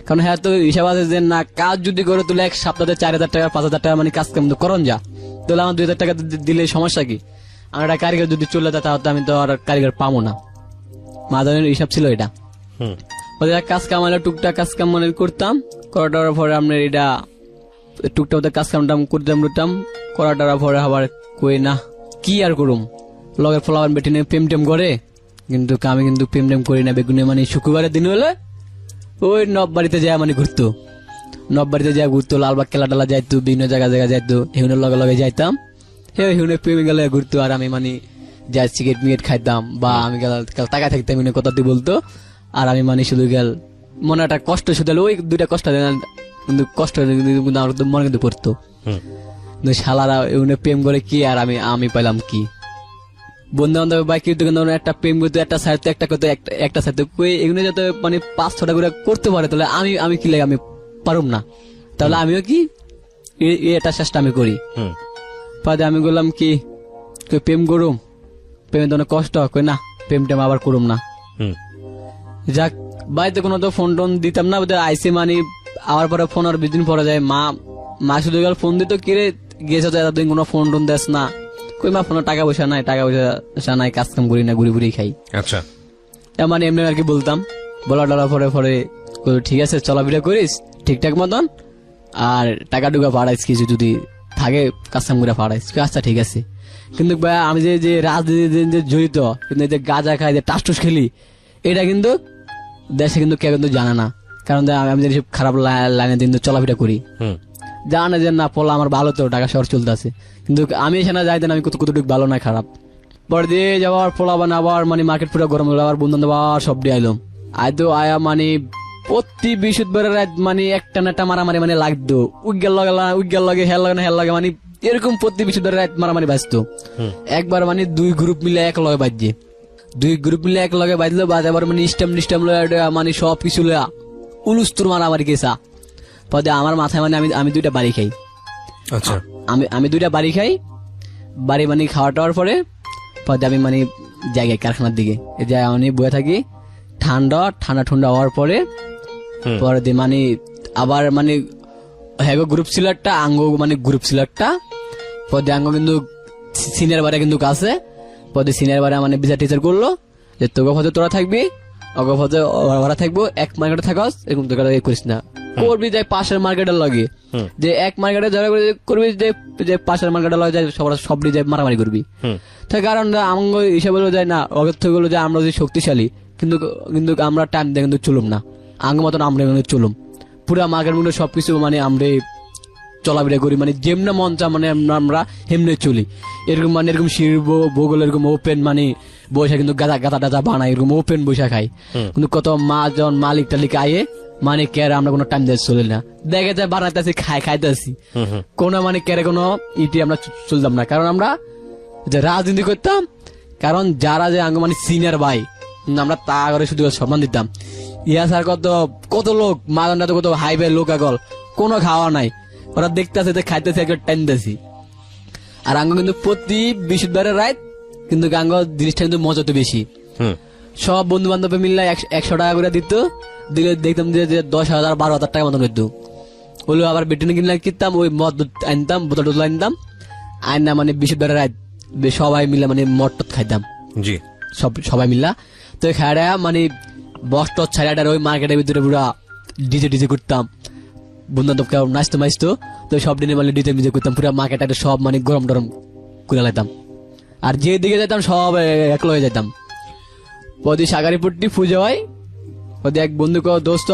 কারণ হ্যাঁ তো হিসাব আছে যে না কাজ যদি করে তুলে এক সপ্তাহে 4,000 টাকা 5,000 টাকা মানে কাজ কাম করন যা, তাহলে আমার 2,000 টাকা দিলে সমস্যা কি, আমার একটা কারিগর যদি চলে যায় তাহলে আমি তো আর কারিগর পাবো না, মাদারের হিসাব ছিল এটা। কাজ কাম হলে টুকটাক কাজ কাম মানে করতাম, করাটার পরে আপনার এটা টুকটাক কাজ কামটাম করতাম করাটার পরে আবার কই না কি আর করুম, লগের ফলাবান বেটি নিয়ে প্রেম টেম করে, কিন্তু আমি কিন্তু প্রেম টেম করি না। বেগুনে মানে শুক্রবারের দিন হলে ওই নব বাড়িতে যায় মানে ঘুরতো, নব বাড়িতে যায় ঘুরতো, লালবাগ খেলা টেলা যাইতো, বিভিন্ন জায়গা যাইতো, হিউনের লগে লগে যাইতাম, হিউনের প্রেমে গেলে ঘুরতো। আর আমি মানে যাই সিগারেট মিগারেট খাইতাম, বা আমি টাকা থাকতাম কথা দিয়ে বলতো, আর আমি মানে শুধু গেল মনে একটা কষ্ট শুধু ওই দুইটা কষ্ট কিন্তু কষ্ট আমার মনে কিন্তু পড়তো। শালারা এগুলো প্রেম করে কি আর আমি পাইলাম কি, বন্ধু বান্ধব বা কেউ একটা প্রেম করতে একটা সাইড একটা করতে একটা সাইড এগুলো যাতে মানে 5-6টা করে করতে পারে, তাহলে আমি কি লাগে আমি পারুম না, তাহলে আমিও কি এটা চেষ্টা আমি করি। আমি বললাম কি প্রেম করুম, প্রেমের তো অনেক কষ্ট, কই না প্রেম টেম আবার করুম না। যাক বাড়িতে কোনো তো ফোন টোন দিতাম না, আইসি মানে আবার পরে ফোন আর 20 দিন পরে যায়, মা শুধু গেল ফোন দিত, কিরে গেছে তো এতদিন কোনো ফোন টোন দেস না, কই মা ফোনে টাকা পয়সা নাই, কাজ কাম করি না, ঘুরি ঘুরি খাই। আচ্ছা মানে এমনি আর কি বলতাম, বলা টলা পরে ঠিক আছে চলাফেরা করিস ঠিকঠাক মতন, আর টাকা টুকা পাঠাইস কিছু যদি থাকে কাজ কাম করে পাঠাইস, আচ্ছা ঠিক আছে। কিন্তু আমি যে রাজনীতি জড়িত, কিন্তু এই যে গাঁজা খাই, যে টাসটুস খেলি, এটা কিন্তু দেশে কিন্তু কেউ কিন্তু জানে না, কারণ আমি যদি খারাপ লাইনে কিন্তু চলাফেরা করি, জানে যে না পোলা আমার ভালো, তো ঢাকা শহর চলতে আছে, কিন্তু আমি এখানে যাইতেন আমি কতটুকু ভালো না খারাপ। পরে দিয়ে যাওয়ার পোলা বানা আবার মানে মার্কেট পুরো গরম হলো, আবার বন্ধু আবার সব দিয়ে আইলাম, আয়তো আয়া মানে প্রতি বৃহস্পতিবারের রাত মানে একটা না একটা মারামারি মানে লাগতো, উইগেল লগে হেল লাগে মানে এরকম প্রতি বৃহস্পতিবারের রাত মারামারি বাজতো। একবার মানে 2 গ্রুপ মিলে এক লগে বাজছে, 2 গ্রুপ মিলে এক লগে বাজলো, বাজাবার মানে স্টাম মানে সব কিছু লয়া উলুস্তুর মারামারি গেছা। পদে আমার মাথায় মানে আমি 2টা বাড়ি খাই। আচ্ছা আমি 2টা বাড়ি খাই, বাড়ি মানে খাওয়া টাওয়ার পরে পদে আমি মানে জায়গায় কারখানার দিকে যাই, আমি বয়ে থাকি, ঠান্ডা হওয়ার পরে দিয়ে মানে আবার মানে গ্রুপ ছিল একটা, আঙ্গ মানে গ্রুপ ছিল একটা, পদে আঙ্গ কিন্তু সিনিয়র বারে কিন্তু কাছে, পদে সিনিয়র বারে মানে বিচার টিচার করলো যে তোকে পথে তোরা থাকবি, অগো পথে ওরা থাকবো, এক মার্কেটে থাকস, এরকম তোকে করিস না, করবি যাই পাশের মার্কেটের লগে, যে এক মার্কেটে যারা করবি যে পাশের মার্কেটের লগে যাই সব যাই মারামারি করবি। তাই কারণ আঙ্গ হিসাবে যায় না, অগত্য গুলো যে আমরা যে শক্তিশালী, কিন্তু আমরা টাইম দিয়ে কিন্তু চলুম না, আঙ্গ মতন আমরা কিন্তু চলুম, পুরা মার্কেট মধ্যে সবকিছু মানে আমরা চলাফেরা করি, মানে যেমন মঞ্চা মানে আমরা হেমনে চলি, এরকম মানে এরকম শির বগল এরকম ওপেন মানে বৈশা কিন্তু গাদা টাদা বানাই, এরকম ওপেন বৈশা খাই, কিন্তু কত যখন মালিক টালিক আয়ে মানে কেরে আমরা কোনো টাইম দিয়ে চলি না, দেখে যায় বানাইতেছি খাইতেছি, কোনো মানে কেরে কোনো ইটি আমরা চলতাম না, কারণ আমরা যে রাজনীতি করতাম, কারণ যারা যে আঙ্গ মানে সিনিয়র ভাই আমরা তা করে শুধু সম্মান দিতাম। ইয়া স্যার কত লোক মাদনটা তো কত হাইবে লোক আগল কোনো খাওয়া নাই, ওরা দেখতেছে খাইতেছে একটা টাইম দিয়েছি। আর আঙ্গ কিন্তু প্রতি বৃহস্পতিবারের রাত কিন্তু আঙ্গ জিনিসটা কিন্তু মজা তো বেশি, সব বন্ধু বান্ধব মিললে 100 টাকা করে দিত, দিলে দেখতাম যে 10,000-12,000 টাকা মতন হইতো, ওগুলো আবার বেটিনে কিনতাম, ওই মদ আনতাম, বোতল টোতল আনতাম, আইনা মানে বৃহস্পতিবারের রাত সবাই মিলে মানে মদ টদ খাইতাম, জি সবাই মিলা। তো খাইয়া মানে বস টস ছাড়াটার ওই মার্কেটের ভিতরে পুরা ডিজে করতাম, বন্ধু বান্ধব কেউ নাচতো, তো সব দিনে মানে ডিজে করতাম, পুরা মার্কেটে সব মানে গরম টরম করে লাইতাম, আর যে দিকে যেতাম সব একলো হয়ে যেতাম। ওদি সাগারিপট্টি পুজো হয়, ওদি এক বন্ধু দোস্ত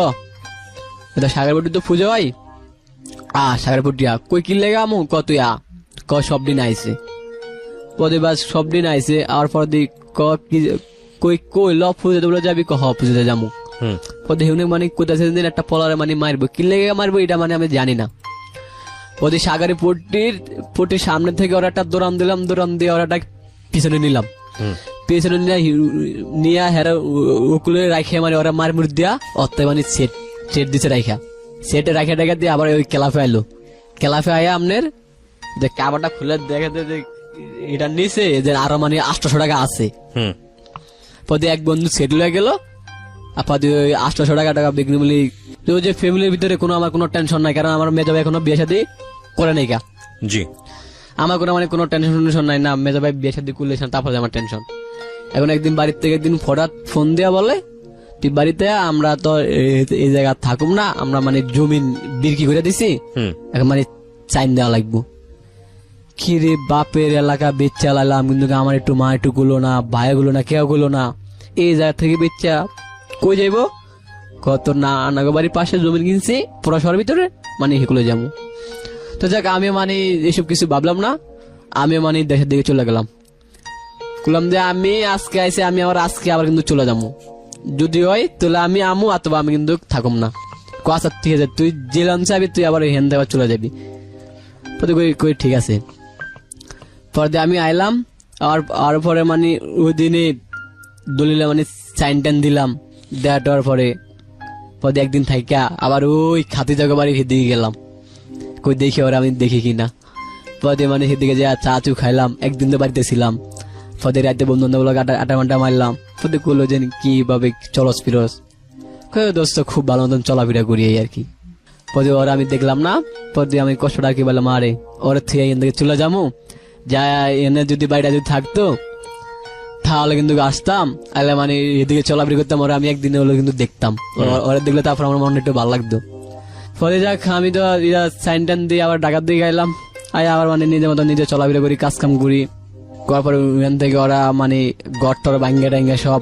সাগারিপট্টি তো পুজো হয়, সাগারিপট্টি কই কিনলে গামু কত সব দিন আইসে, পদে বাস সব দিন আইসে, আর পর কই ল পুজোতে বলে যাবি পুজোতে যাবো, পদে হেউনে মানে কোথায় দিন একটা পলারে মানে মারবো, কিনলে মারবো এটা মানে আমি জানি না। ওদি সাগারি পট্টির সামনে থেকে ওরা একটা দৌড়ান দিলাম, দৌড়ান দিয়ে ওরা পিছনে নিলাম, পিছনে নিয়ে হেরা ওকুলে রাখে মানে ওরা মার মুড় দিয়া অত্যায় মানে সেট দিছে রাখা, সেটে রাখা টাকা দিয়ে আবার ওই ক্লাফে আইলো, ক্লাফে আয়া আপনার যে কাবারটা খুলে দেখাতে যে এটা নিচে যে আরো মানে 800 টাকা আছে, পদে এক বন্ধু সেট লয়ে গেল, আপাতত ওই 800 টাকা বিক্রি বলি, যে ফ্যামিলির ভিতরে আমার কোনো টেনশন নাই, কারণ আমার মেজো ভাই এখনো বিয়ে শাদী করে নাই গা, জি আমার কোনো টেনশন নাই না, মেজো ভাই বিয়ে শাদী করলে তারপরে আমার টেনশন। এখন একদিন বাড়ির থেকে একদিন হঠাৎ ফোন দেয়া বলে, তুই বাড়িতে আমরা তো এই জায়গা থাকুম না, আমরা মানে জমিন বিক্রি করে দিছি, এখন মানে চাইন দেওয়া লাগবো। কিরে বাপের এলাকা বেচ চালালাম, কিন্তু আমার একটু মা একটু গুলো না, ভাই গুলো না, কেউ গুলো না, এই জায়গা থেকে বেচা কই যাইবো, কত না নাগো বাড়ির পাশে জমি কিনছি পুরো শহরের ভিতরে, মানে সেগুলো যাবো। তো যাক আমি মানে এসব কিছু ভাবলাম না, আমি মানে দেশের দিকে চলে গেলাম। বললাম যে আমি আজকে আইসে, আমি আজকে আবার কিন্তু চলে যাবো, যদি হয় তাহলে আমি আমু, অথবা আমি কিন্তু থাকুম না। আচ্ছা ঠিক আছে, তুই জেলাম চাবি, তুই আবার হেন দেওয়া চলে যাবি। কই ঠিক আছে। পরে আমি আইলাম, আর পরে মানে ওই দিনে দলিলে মানে সাইন টাইন দিলাম, দেওয়ার পরে একদিন থাইকা আবার ওই খাতি জায়গা বাড়ি সেদিকে গেলাম, কই দেখি ওরা আমি দেখি কিনা। পরে মানে সেদিকে যে চা চু খাইলাম, একদিন তো বাড়িতে ছিলাম। পরে রাতে বন্ধু বান্ধব আটা ঘন্টা মারলাম। পরে করলো যে কিভাবে চলস ফিরস, দোস্ত খুব ভালো মতন চলাফেরা করি আর কি। পরে ওরা আমি দেখলাম না, পরে আমি কষ্টটা আর কি বললাম, আরে ওরা থেকে এখান থেকে চলে যাবো, যা এনে যদি বাড়িটা যদি থাকতো তাহলে কিন্তু আসতাম, আলে মানে এদিকে চলাফেরা করতাম, ওরা আমি একদিনে হলো কিন্তু দেখতাম, ওরা দেখলে তারপর আমার মনে একটু ভালো লাগতো। পরে যাক আমি তো সাইন টাইন দিয়ে আবার ঢাকার দিকে গাইলাম, আবার মানে নিজের মতো নিজে চলাফেরা করি, কাজ কাম করি। করার পরে ওখান থেকে ওরা মানে গড় টর ভাঙ্গা টাঙ্গা সব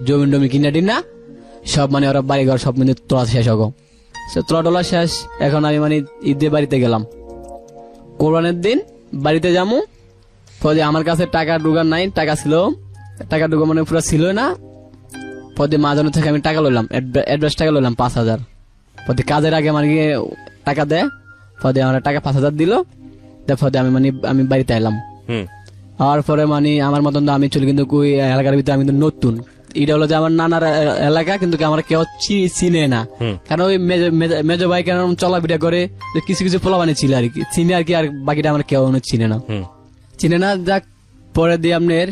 জমি টমি কিনা টিনা সব মানে ওরা বাড়ি ঘর সব মানে তোলা শেষ হোক, তোলা টোলা শেষ। এখন আমি মানে ঈদে বাড়িতে গেলাম, কোরবানের দিন বাড়িতে যাবো। পরে আমার কাছে টাকা ঢুকার নাই, টাকা ছিল, টাকা ঢুকা মানে পুরো ছিল না। পরে মাঝানো থেকে আমি টাকা লইলাম, অ্যাডভান্স টাকা লইলাম 5,000। পরে কাজের আগে মানে টাকা দেয়, পরে আমার টাকা 5,000 দিল। পরে আমি বাড়িতে এলাম। আর পরে মানে আমার মতন তো আমি চলি, কিন্তু ওই এলাকার ভিতরে আমি কিন্তু নতুন। এটা হলো যে আমার নানার এলাকা, কিন্তু আমার কেউ চিনে না, কারণ ওই মেজো ভাই কেন চলাফেরা করে, কিছু কিছু পোলাবানি ছিল আর কি, চিনে আর কি, আর বাকিটা আমার কেউ চিনে না। যাক পরে দিয়ে আপনার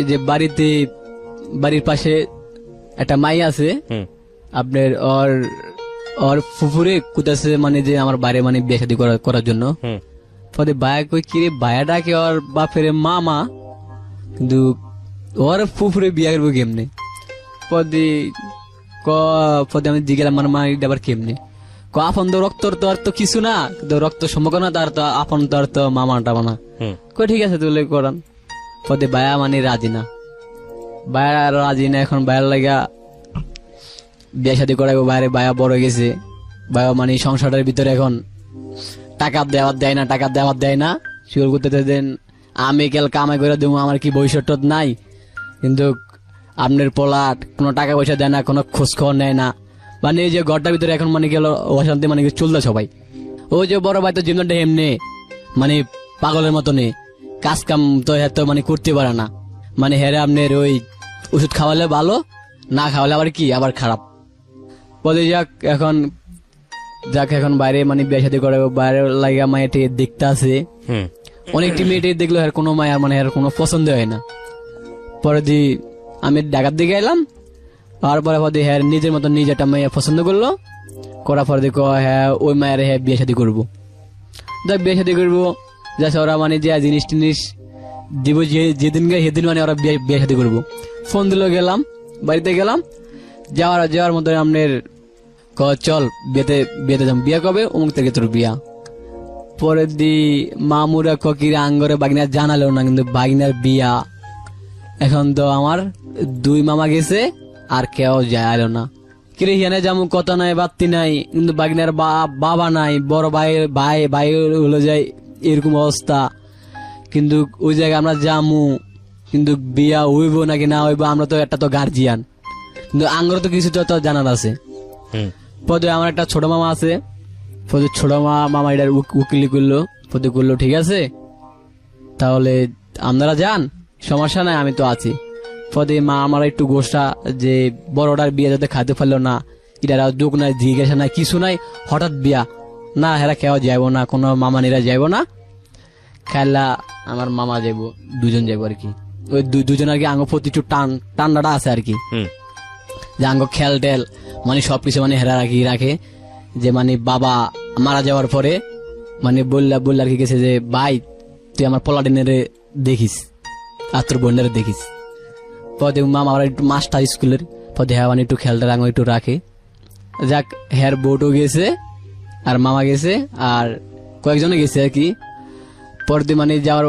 যে বাড়ির পাশে একটা মাই আছে আপনার, ওর ফুফুরে কুতাছে মানে যে আমার বাইরে মানে বিয়ে শাদী করার জন্য। পরে বায়া কই কিরে বায়াটা কে ওর বাপের মামা, কিন্তু ওর ফুফুরে বিয়ে করবো কেমনে? পরে আমি জিগেলাম মানে মা আবার কেমনে, আপন তো রক্তর তো আর তো কিছু না, কিন্তু রক্ত সম্পর্ক না, তার তো আপন তো আর তো মামা টামা না। কই ঠিক আছে তুলে করান। পরে বায়া মানে রাজি না, এখন বায়ার লাগা বিয়ে শাদী করাবো, বাইরে বায়া বড় হয়ে গেছে, বায়া মানে সংসারের ভিতরে এখন টাকা দেওয়ার দেয় না, শিওর করতে দেন আমি কেল কামাই করে দেবো, আমার কি ভবিষ্যৎ নাই, কিন্তু আপনার পোলাট কোনো টাকা পয়সা দেয় না, কোনো খোঁজ খবর নেয় না, মানে এই যে ঘরটার ভিতরে এখন মানে গেল অশান্তি মানে চলতে সবাই। ওই যে বড় ভাই তো জীবনটা এমনি মানে পাগলের মতনে, কাজ কাম তো এত মানে করতে পারে না, মানে হেরে আপনার ওই ওষুধ খাওয়ালে ভালো, না খাওয়ালে আবার কি আবার খারাপ। বলে যাক এখন বাইরে মানে বিয়ে শাদী করে, বাইরে লাগা মায়েটি দেখতে আছে, অনেকটি মেয়েটি দেখলো আর কোনো মায়ের মানে আর কোনো পছন্দ হয় না। পরে আমি ঢাকার দিকে এলাম, আর পরে হ্যাঁ নিজের মতো নিজে একটা মেয়ে পছন্দ করলো, করার পরে দেখো হ্যাঁ ওই মায়ের হ্যাঁ বিয়ে শাদী করবো, যাক বিয়ে শাদী করবো, যাচ্ছে ওরা মানে যে জিনিস টিনিস দিব যেদিন গে সেদিন মানে ওরা বিয়ে শাদী করবো। ফোন দিল, গেলাম বাড়িতে গেলাম, যাওয়ার মতো আপনার চল বিয়েতে যাম, বিয়া কবে, অমুক থেকে তোর বিয়া। পরে মামুরা ককিরা আঙ্গরে বাগিনার জানালো না, কিন্তু বাগিনার বিয়া এখন তো আমার 2 মামা গেছে, আর কেউ যায় না। কিরে হিয়ানে যেমন কথা নাই বাত্তি নাই, কিন্তু বাগিনার বাবা নাই, বড় ভাই হলো যায় এরকম অবস্থা, কিন্তু ওই জায়গায় আমরা যামু, কিন্তু বিয়া হইব নাকি না হইব আমরা তো একটা তো গার্জিয়ান, কিন্তু আঙ্গরে তো কিছু তো জানার আছে। পদে আমার একটা ছোট মামা আছে, পদে ছোট মামা এটার উকিলি করলো ঠিক আছে তাহলে আপনারা যান, সমস্যা নাই, আমি তো আছি। পদে মা আমার একটু গোসা যে বড়টার বিয়ে যাতে খাইতে পারলো না, এটার দুঃখ নাই, জিজ্ঞাসা নাই, কিছু নাই, হঠাৎ বিয়া না, হেরা কেউ যাইব না, কোনো মামা নিরা যাইব না, খেলা আমার মামা যাইব, 2জন যাইব আর কি, ওই 2জন আর কি আঙ্গ প্রতি একটু টান্নাটা আছে আর কি, যে আঙ্গ খেল টেল মানে সবকিছু মানে হেরা রাখে, যে মানে বাবা মারা যাওয়ার পরে মানে বললা আর কি গেছে যে ভাই তুই আমার পোলাটিনের দেখিস, আর তোর বোনের দেখিস। পদে মামা আবার একটু মাস্টার স্কুলের, পদে হ্যাঁ মানে একটু খেলটা রাঙো একটু রাখে। যাক হ্যার বোটও গেছে, আর মামা গেছে, আর কয়েকজনে গেছে আর কি। পরের দিন মানে যাওয়ার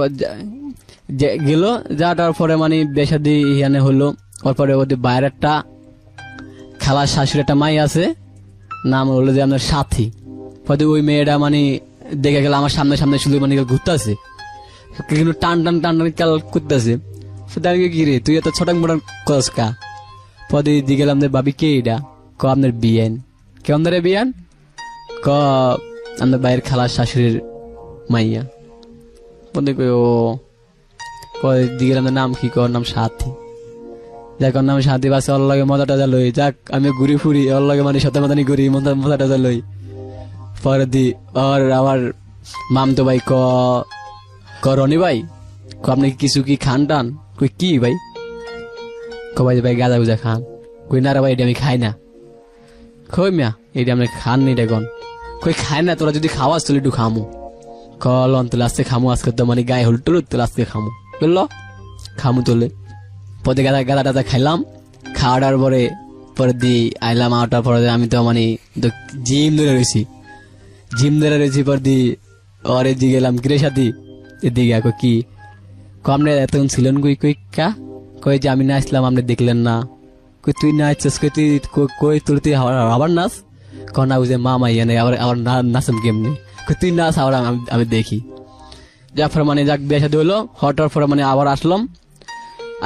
গেল, যাওয়ার পরে মানে বেশাদি ইয়ানে হলো। তারপরে ওদের বাইরের একটা খালার শাশুড়ি একটা মাই আছে, নাম হলো যে আপনার সাথী। পরে ওই মেয়েটা মানে দেখে গেল আমার সামনে সামনে শুধু মানে ঘুরতেছে, কিন্তু টান টান টান টান কাল করতেছে। কি রে তুই এত ছোটাং মোটাং কস কা? পরে দিয়ে গেলাম ভাবি কে এটা? ক আপনার বিয়ান। কেমন ধরে বিয়ান? ক আপনার বাইরের খালার শাশুড়ির মাইয়া। পরে ও দিয়ে গেলাম নাম কি? কর নাম সাথী। যাক ওর নাম সাথী, বাসে ওর লাগে মজা টাজা লই। যাক আমি ঘুরি ফুরি ওর লাগে মানে সত্য মতানি ঘুরি, মজা টাজা লই। পরে দি ওর আমার মামতো ভাই ক রনি ভাই, ক আপনি কিছু কি খান টান? কই কি ভাই? ক ভাই ভাই গাঁজা গুজা খান। কই না রে ভাই এটা আমি খাই না। কই মিয়া এটা আপনি খান নি দেখুন। কই খাই না, তোরা যদি খাওয়াস তাহলে একটু খামু। কলন তোলে আজকে খামু, আজকে তো মানে গায়ে হল টুল তোলে আজকে খামু, বুঝলো? খামু তোলে পরে গাদা টাদা খাইলাম। খাওয়াটার পরে দিয়ে আইলাম। আওয়াটার পরে আমি তো মানে জিম ধরে রয়েছি। পর দিয়ে ওর এদিকে গেলাম কিরে সাথী এদিকে কি আপনি এতক্ষণ ছিলেন? কই কা? কই যে আমি নাচলাম আপনি দেখলেন না। কই তুই নাচছিস? কই তুই কই তোর তুই আবার নাচ? কনা বুঝে মা মাইয়া নেই আবার নাচেন কেমনি? কই তুই নাচ আবার আমি দেখি। যার পরে মানে যাক বিয়ে শাদী হলো। হওয়ার পরে মানে আবার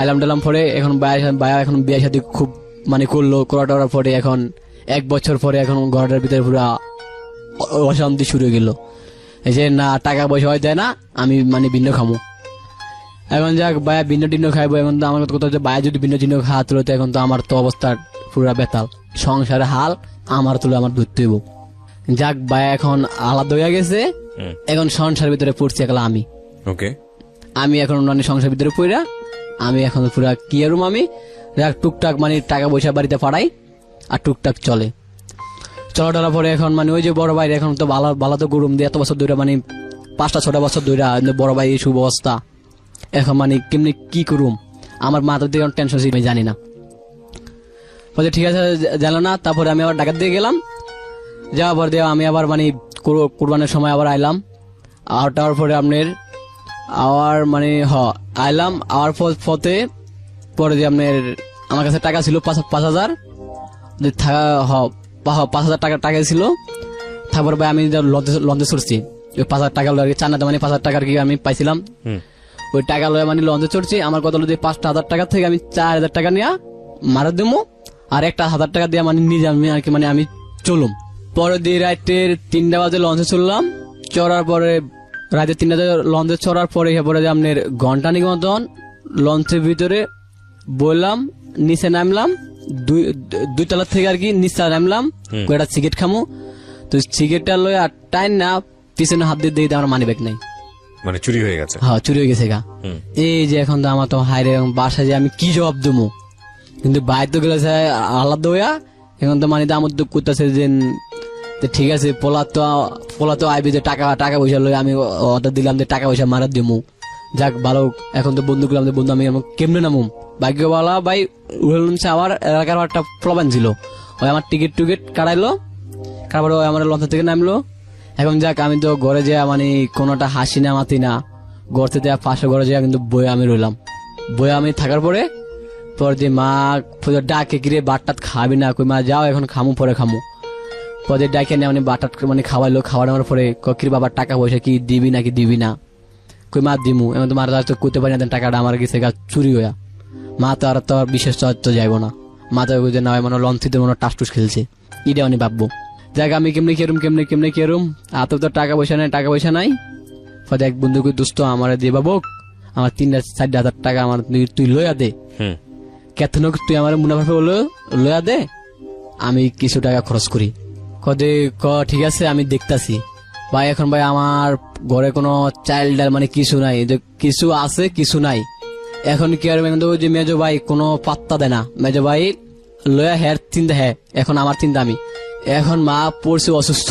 আইলাম টালাম পরে এখন বায়া এখন বিয়ে শাদী খুব মানে করাটার পরে এখন 1 বছর পরে এখন ঘরটার ভিতরে পুরা অশান্তি শুরু হয়ে গেল। এই যে না টাকা পয়সা হয় দেয় না, আমি মানে ভিন্ন খামো। এখন যাক বায়া ভিন্ন টিন্ন খাইবো। এখন তো আমার কথা হচ্ছে বায়া যদি ভিন্ন টিন্ন খাওয়া তুলো তো এখন তো আমার তো অবস্থা পুরা বেতাল, সংসারে হাল আমার তুলে আমার ধরতে হইব। যাক বায়া এখন আলাদা হয়ে গেছে, এখন সংসারের ভিতরে পড়ছি একলা আমি। আমি এখন মানে সংসারের ভিতরে পড়া আমি এখন পুরা কি আরুম আমি টুকটাক মানে টাকা পয়সা বাড়িতে পাঠাই আর টুকটাক চলাটার পরে এখন মানে ওই যে বড় ভাই এখন তো ভালো তো গরম দিয়ে এত বছর ধরে মানে 5-6 বছর ধরে বড় ভাই এই শুভ অবস্থা। এখন মানে কেমনি কি করুম আমার মাথা দিয়ে টেনশন আমি জানি না। বলছে ঠিক আছে জানো না। তারপরে আমি আবার ঢাকার দিকে গেলাম। যাওয়ার পর দিয়ে আমি আবার মানে কোরবানের সময় আবার আইলাম। আওয়ার পরে আপনার মানে আইলাম। আওয়ার পথে পরে যে আপনার আমার কাছে টাকা ছিল 5,000 5,000 টাকা ছিল। তারপর ভাই আমি লঞ্চে চড়ছি। ওই 5,000 টাকা লয়ে চান্নাতে মানে 5,000 টাকার কি আমি পাইছিলাম। ওই টাকা লয়ে মানে লঞ্চে চড়ছি। আমার কথা হলো যে 5,000 টাকা থেকে আমি 4,000 টাকা নিয়ে মারা দেবো আর 1,000 টাকা দিয়ে মানে নিজে আমি আর কি মানে আমি চলুম। পরে দিয়ে রাতের 3টা বাজে লঞ্চে চললাম। চড়ার পরে রাতে 3টা লঞ্চে চড়ার পরে পরে যে আপনার ঘন্টা নিক মতন লঞ্চের ভিতরে বললাম, নিচে নামলাম। 2 তলা থেকে আর কি নিচে নামলাম। একটা সিগারেট খামু। তো সিগারেটটা লয়ে আর টাইম না পিছনে হাত দিয়ে দিয়ে আমার মানি ব্যাগ নাই, মানে চুরি হয়ে গেছে। হ্যাঁ চুরি হয়ে গেছে গা। এই যে এখন তো আমার তো হাইরে বাসায় যে আমি কি জবাব দেবো, কিন্তু বাইরে তো গেলে আলাদা হইয়া এখন তো মানে আমার দুঃখ করতেছে যে ঠিক আছে পোলা তো আইবি যে টাকা পয়সা লই আমি অর্ডার দিলাম যে টাকা পয়সা মারা দিমু। যাক ভালো এখন তো বন্ধু করলাম বন্ধু আমি কেমনে নামুম। ভাগ্যবালা ভাই আমার এলাকার একটা প্রবলেম ছিল, ওই আমার টিকিট কাটাইলো। তারপরে ওই আমার লঞ্চ থেকে নামলো। এখন যাক আমি তো ঘরে যাওয়া মানে কোনোটা হাসি না মাতি না, ঘর থেকে পাশে ঘরে যাওয়া কিন্তু বইয়ে আমি রইলাম। বইয়ে আমি থাকার পরে যে মা ডাকে কিরে বাটটাত খাবি না? কই মা যাও এখন খামু পরে খামু। পরে ডাকে নিয়ে মানে বাটাত মানে খাওয়াইলো। খাওয়ানোর পরে কিরে বাবার টাকা পয়সা কি দিবি নাকি দিবি না? কই মা দিমু। এখন তো মারা তো করতে পারি না, টাকাটা আমার গেছে চুরি হইয়া। মা তো আর তো বিশেষ তো যাইবো না। মা তো বুঝে না মানে লঞ্চিতে মনে টাস টুস খেলছে, এটা উনি ভাববো। যাক আমি কেমনে কেরুম এত তো টাকা পয়সা নাই। পরে এক বন্ধু দুস্থ আমার দিয়ে বাবু আমার 3-4 হাজার টাকা আমার তুই লইয়া দে। কেতন তুই আমার মুনাফা লইয়া দে, আমি কিছু টাকা খরচ করি। ঠিক আছে আমি দেখতাছি। ভাই এখন ভাই আমার ঘরে কোনো চাইল্ড মানে কিছু নাই, কিছু আছে কিছু নাই। এখন কি আর যে মেজো ভাই কোনো পাত্তা দেয় না। মেজো ভাই লয়া চিন্তা এখন আমার চিন্তা আমি এখন মা পড়ছে অসুস্থ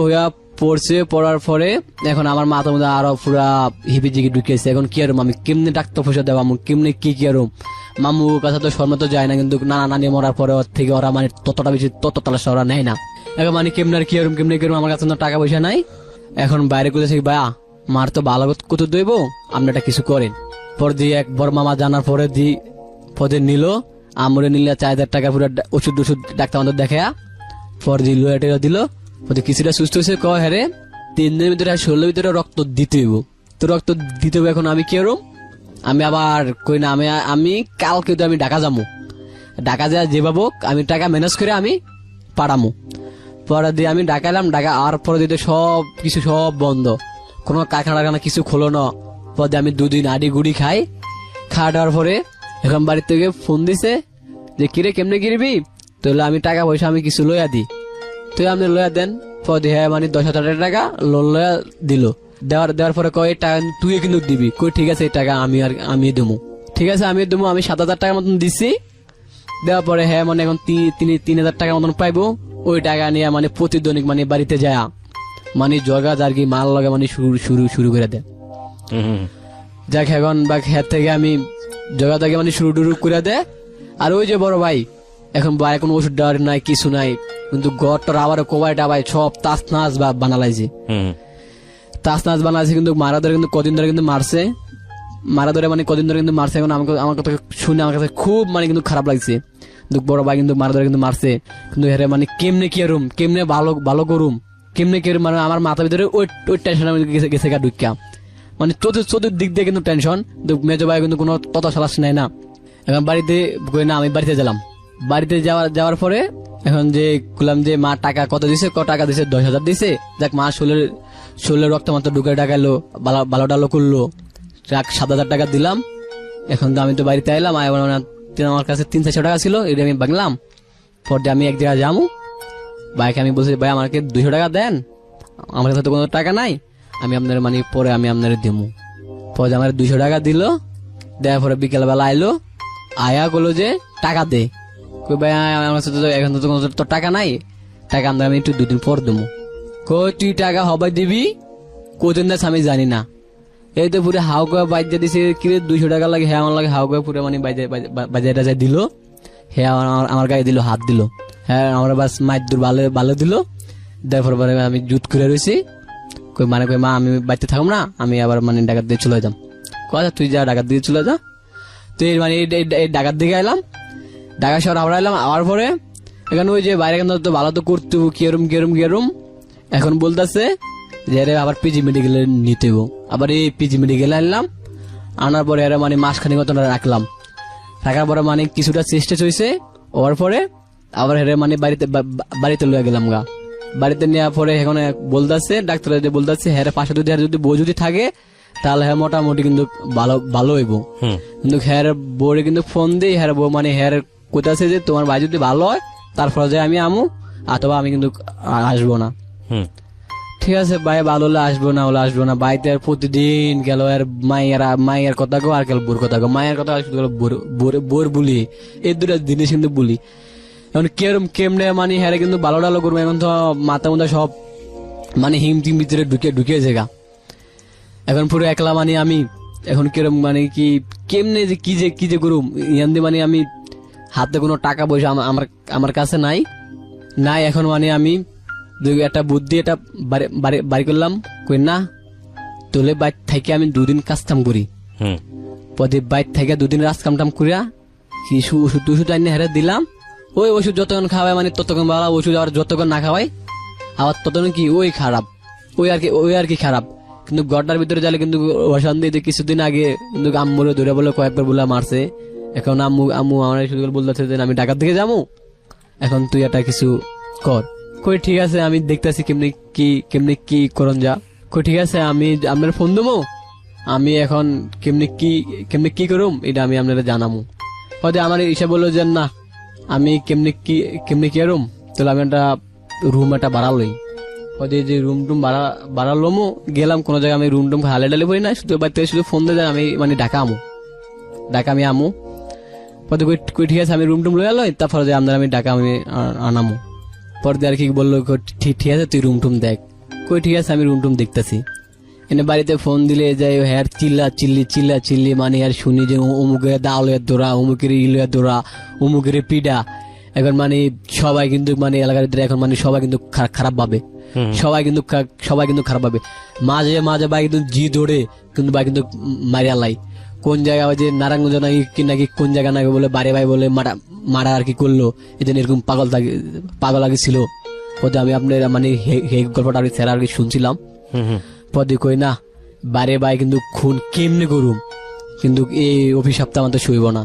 হইয়া পড়ছে। পড়ার পরে এখন আমার মাথার মধ্যে আরো পুরা হিপি জিগি ঢুকেছে। এখন কি আরম আমি কেমনে ডাক্তার পয়সা দেবো, কেমনে কি আরম মামুর কাছে তো শর্মা তো যায় না, কিন্তু নানা নানি মরার পরে ওর থেকে ওরা মানে ততটা বেশি ততটা ওরা নেয় না। এখন মানে কেমনে কি আরম আমার কাছে টাকা পয়সা নাই। এখন বাইরে করতেছে ভাইয়া মার তো ভালো কত দইব, আপনি একটা কিছু করেন। পর দিয়ে এক বড় মামা জানার পরে পদে নিল, আমরে নিলে 4,000 টাকা পুরো ওষুধ ডাক্তার আমাদের দেখা, পর দিয়ে লোয়া টেরা দিল, পরে কিছুটা সুস্থ হয়েছে। কয় হ্যাঁ রে 3 দিনের ভিতরে 16 ভিতরে রক্ত দিতে হইব। তো রক্ত দিতে হবে, এখন আমি কি করব? আমি আবার কই না, আমি কালকে তো আমি ঢাকা যাবো, ঢাকা যা যেভাবে আমি টাকা ম্যানেজ করে আমি পাঠামো। পরে দিয়ে আমি ঢাকা এলাম, ঢাকা আর পরে দিতে সব কিছু সব বন্ধ, কোনো কারখানা কিছু খোলো না। পরে আমি 2 দিন আডি গুড়ি খাই, খাওয়া দেওয়ার পরে এখন বাড়ির থেকে ফোন দিছে যে কিরে কেমনে কিরবি, তো আমি টাকা পয়সা আমি কিছু লইয়া দিই, তো আপনি লইয়া দেন। পরে হ্যাঁ মানে 10,000 টাকা লোন লইয়া দিল। দেওয়ার পরে কয় টাকা তুই কিন্তু দিবি, কই ঠিক আছে এই টাকা আমি দেবো, ঠিক আছে আমি দেবো। আমি 7,000 টাকার মতন দিচ্ছি। দেওয়ার পরে হ্যাঁ মানে এখন 3,000 টাকার মতন পাইবো। ওই টাকা নিয়ে মানে প্রতিদিন মানে বাড়িতে যায় মানে জগা আর কি মাল লাগে মানে শুরু করে দেয়। যাক এখন বা খেত থেকে আমি জগা থেকে মানে শুরু করে দেয়। আর ওই যে বড় ভাই এখন বাইরে কোনো ওষুধ দেওয়ার নাই, কিছু নাই, কিন্তু গড়টার আবার কোবাইটা ভাই সব তাস নাচ বানালাইছে, তাস নাচ বানাইছে। কিন্তু মারা ধরে কিন্তু কদিন ধরে কিন্তু মারছে, মারা ধরে মানে কদিন ধরে কিন্তু মারছে। এখন আমার কথা শুনে আমার কাছে খুব মানে কিন্তু খারাপ লাগছে। কিন্তু বড় ভাই কিন্তু মারা ধরে কিন্তু মারছে, কিন্তু হেরে মানে কেমনে কি করুম, কেমনে ভালো করুম, কেমনে কি মানে আমার মাথার ভিতরে ওই টেনশন গেছে গা ঢুকিয়া, মানে চতুর দিক দিয়ে কিন্তু টেনশন। মেজো ভাই কিন্তু কোনো তত সালাস নাই না। এখন বাড়িতে না আমি বাড়িতে গেলাম, বাড়িতে যাওয়ার পরে এখন যে বললাম যে মা টাকা কত দিছে, টাকা দিছে 10,000 দিছে। যাক মা শরীরের রক্ত মাত্র ঢুকে ডাকাইলো, ভালো ডালো করলো, 7,000 টাকা দিলাম। এখন তো আমি তো বাড়িতে এলাম, আমার কাছে 300-400 টাকা ছিল, এটা আমি বাংলাম। পরে আমি এক জায়গায় যাবো, ভাইকে আমি বলছি ভাই আমাকে 200 টাকা দেন, আমার কাছে তো কোনো টাকা নাই, আমি আপনার মানে পরে আমি আপনার দেবো। পরে আমার 200 টাকা দিল, দেওয়ার পরে বিকেলবেলা আইলো, আয়া করলো যে টাকা দে। ভাই আমার কাছে তো এখন তো কোনো টাকা নাই, টাকা আমি একটু 2 দিন পর দেবো। তুই টাকা হবে দিবি, কদিন দাস আমি জানি না। এই তো পুরো হাউ করে বাইজা দিছে, কিরে 200 টাকা লাগে, হ্যাঁ আমার লাগে হাউ করে পুরো মানে বাজারে দিল। হ্যাঁ আমার গায়ে দিল, হাত দিল, হ্যাঁ আমার বাস মাইর দূর ভালো দিল। দেওয়ার পরে আমি জুত করে রয়েছি, মানে মা আমি বাড়িতে থাকবো না, আমি আবার মানে ডাকাত দিয়ে চলে যাম। কথা তুই যা ডাকাত দিয়ে চলে যা। তুই মানে এই ডাকাত দিকে এলাম, ঢাকা শহর আবার এলাম। আবার পরে এখানে ওই যে বাইরে তো ভালো তো করতে কেরম এখন বলতেছে যে আবার পিজি মেডিকেলে নিতে, আবার এই পিজি মেডিকেলে আনলাম। আনার পরে এরা মানে মাসখানিক মতন রাখলাম, রাখার পরে মানে কিছুটা চেষ্টা চলছে। ওর পরে আবার হেরে মানে বাড়িতে লয়ে গেলাম গা। বাড়িতে নেওয়ার পরে এখন বলতেছে ডাক্তার বলতেছে হ্যাঁ পাশে যদি বউ যদি থাকে তাহলে হ্যাঁ মোটামুটি কিন্তু ভালো হইব। কিন্তু হ্যাঁ বউরে কিন্তু ফোন দিই, হ্যাঁ বউ মানে হ্যাঁ কোথাছে যে তোমার ভাই যদি ভালো হয় তারপর যে আমি আমু, অথবা আমি কিন্তু আসবো না। ঠিক আছে ভাই ভালো হলে আসবো না হলে আসবো না। বাড়িতে আর প্রতিদিন গেল আর মায়ের কথা গো আর গেল বোর কথা গো, মায়ের কথা বোর বলি, এই 2টা জিনিস কিন্তু বলি। এখন কেমনে মানে হ্যাঁ কিন্তু ভালো ডালো করবো, এখন তো মাথা মধ্যে সব মানে হিম টিম ভিতরে ঢুকিয়েছে গা। এখন পুরো একলা মানে আমি এখন কেরম মানে কি কেমনে যে কি যে করুম, ইয়ান দিয়ে মানে আমি হাতে কোনো টাকা পয়সা আমার কাছে নাই। এখন মানে আমি একটা বুদ্ধি এটা বাড়ি করলাম, কই না তোলে বাইর থেকে আমি 2 দিন কাজ কাম করি, পরে বাইর থেকে 2 দিন রাজ কাম করিয়া কিছু ওষুধ আইনে হেরে দিলাম। ওই ওষুধ যতক্ষণ খাওয়াই মানে ততক্ষণ ভালো, ওষুধ আবার যতক্ষণ না খাওয়াই আবার ততক্ষণ কি ওই খারাপ, ওই আর কি খারাপ। কিন্তু গড়টার ভিতরে যালে কিন্তু অশান্তি। কিছুদিন আগে কিন্তু আম্মুরে ধরে বলে কয়েকবার বলে মারছে। এখন আম্মু আমার শুধু বলতেছে যে আমি ঢাকার দিকে যাবো, এখন তুই একটা কিছু কর। কই ঠিক আছে আমি দেখতেছি কেমনি কি করন যা। কই ঠিক আছে আমি আপনার ফোন দেবো, আমি এখন কেমনি কি করুম এটা আমি আপনারা জানাবো। হয়তো আমার ইসা বললো যে না আমি কেমনি কি করুম, তাহলে আমি একটা রুম একটা ভাড়া লই। হয়তো যে রুম টুম ভাড়া গেলাম কোনো জায়গায়, আমি রুম টুম হালে ডালে পড়ি না, শুধু বাড়িতে শুধু ফোন দিয়ে আমি মানে ঢাকা আমি আমু। পরে কই ঠিক আছে আমি রুম টুম লই আলোই, তারপরে যে আপনার আমি ঢাকা আমি আনামু। পরে আর কি বললো ঠিক আছে তুই রুম টুম দেখ। কই ঠিক আছে আমি রুম টুম দেখতেছি। এনে বাড়িতে ফোন দিলে যাই হ্যার চিল্লা মানে আর শুনি যে অমুকের দাওলের দোরা, অমুকের ইলের দোরা, অমুকের পিডা। এখন মানে সবাই কিন্তু মানে এলাকার ভিতরে এখন মানে সবাই কিন্তু খারাপ ভাবে। সবাই কিন্তু খারাপ ভাবে। মাঝে মাঝে ভাই কিন্তু জি ধরে কিন্তু ভাই কিন্তু মারিয়া লাই, কোন জায়গায় যে নারায়ণগঞ্জ নাকি কোন জায়গা নাকি বলে বারে ভাই বলে মারা আর কি করলো, এই এরকম পাগল আগে ছিল। পরে আমি আপনার মানে এই গল্পটা আর কি স্যার আর কি শুনছিলাম, পরে কই না বারে ভাই কিন্তু খুন কেমনে করুম, কিন্তু এই অভিশাপটা আমাদের শুইব না।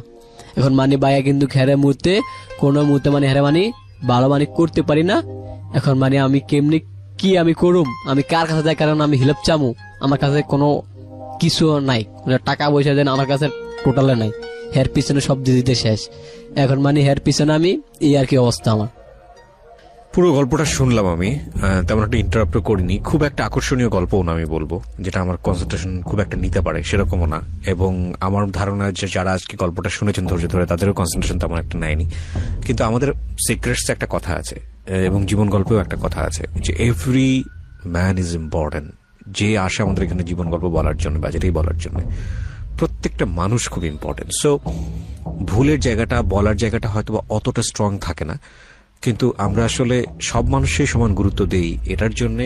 এখন মানে ভাইয়া কিন্তু হেরে মুহূর্তে কোন মুহূর্তে মানে হেরে মানে ভালো মানে করতে পারি না। এখন মানে আমি কেমনি কি আমি করুম, আমি কার কাছে যাই, কারণ আমি হিলপ চামু, আমার কাছে কোনো কিছু নাই, টাকা পয়সা দেন আমার কাছে টোটালে নাই, হের পিছনে সব দিতে শেষ। এখন মানে হের পিছনে আমি এই আর কি অবস্থা আমার। পুরো গল্পটা শুনলাম আমি, তেমন একটা ইন্টারাপ্ট করিনি, খুব একটা আকর্ষণীয় গল্পও না আমি বলবো, যেটা আমার কনসেন্ট্রেশন খুব একটা নিতে পারে সেরকমও না, এবং আমার ধারণা যে যারা আজকে গল্পটা শুনেছেন ধৈর্য ধরে তাদেরও কনসেন্ট্রেশন তেমন একটা নেয়নি। কিন্তু আমাদের সিক্রেটস একটা কথা আছে এবং জীবন গল্পেও একটা কথা আছে যে এভরি ম্যান ইজ ইম্পর্টেন্ট। যে আসে আমাদের এখানে জীবন গল্প বলার জন্য বা যেটাই বলার জন্য, প্রত্যেকটা মানুষ খুব ইম্পর্টেন্ট। সো ভুলের জায়গাটা, বলার জায়গাটা হয়তো অতটা স্ট্রং থাকে না, কিন্তু আমরা আসলে সব মানুষই সমান গুরুত্ব দেই। এটার জন্য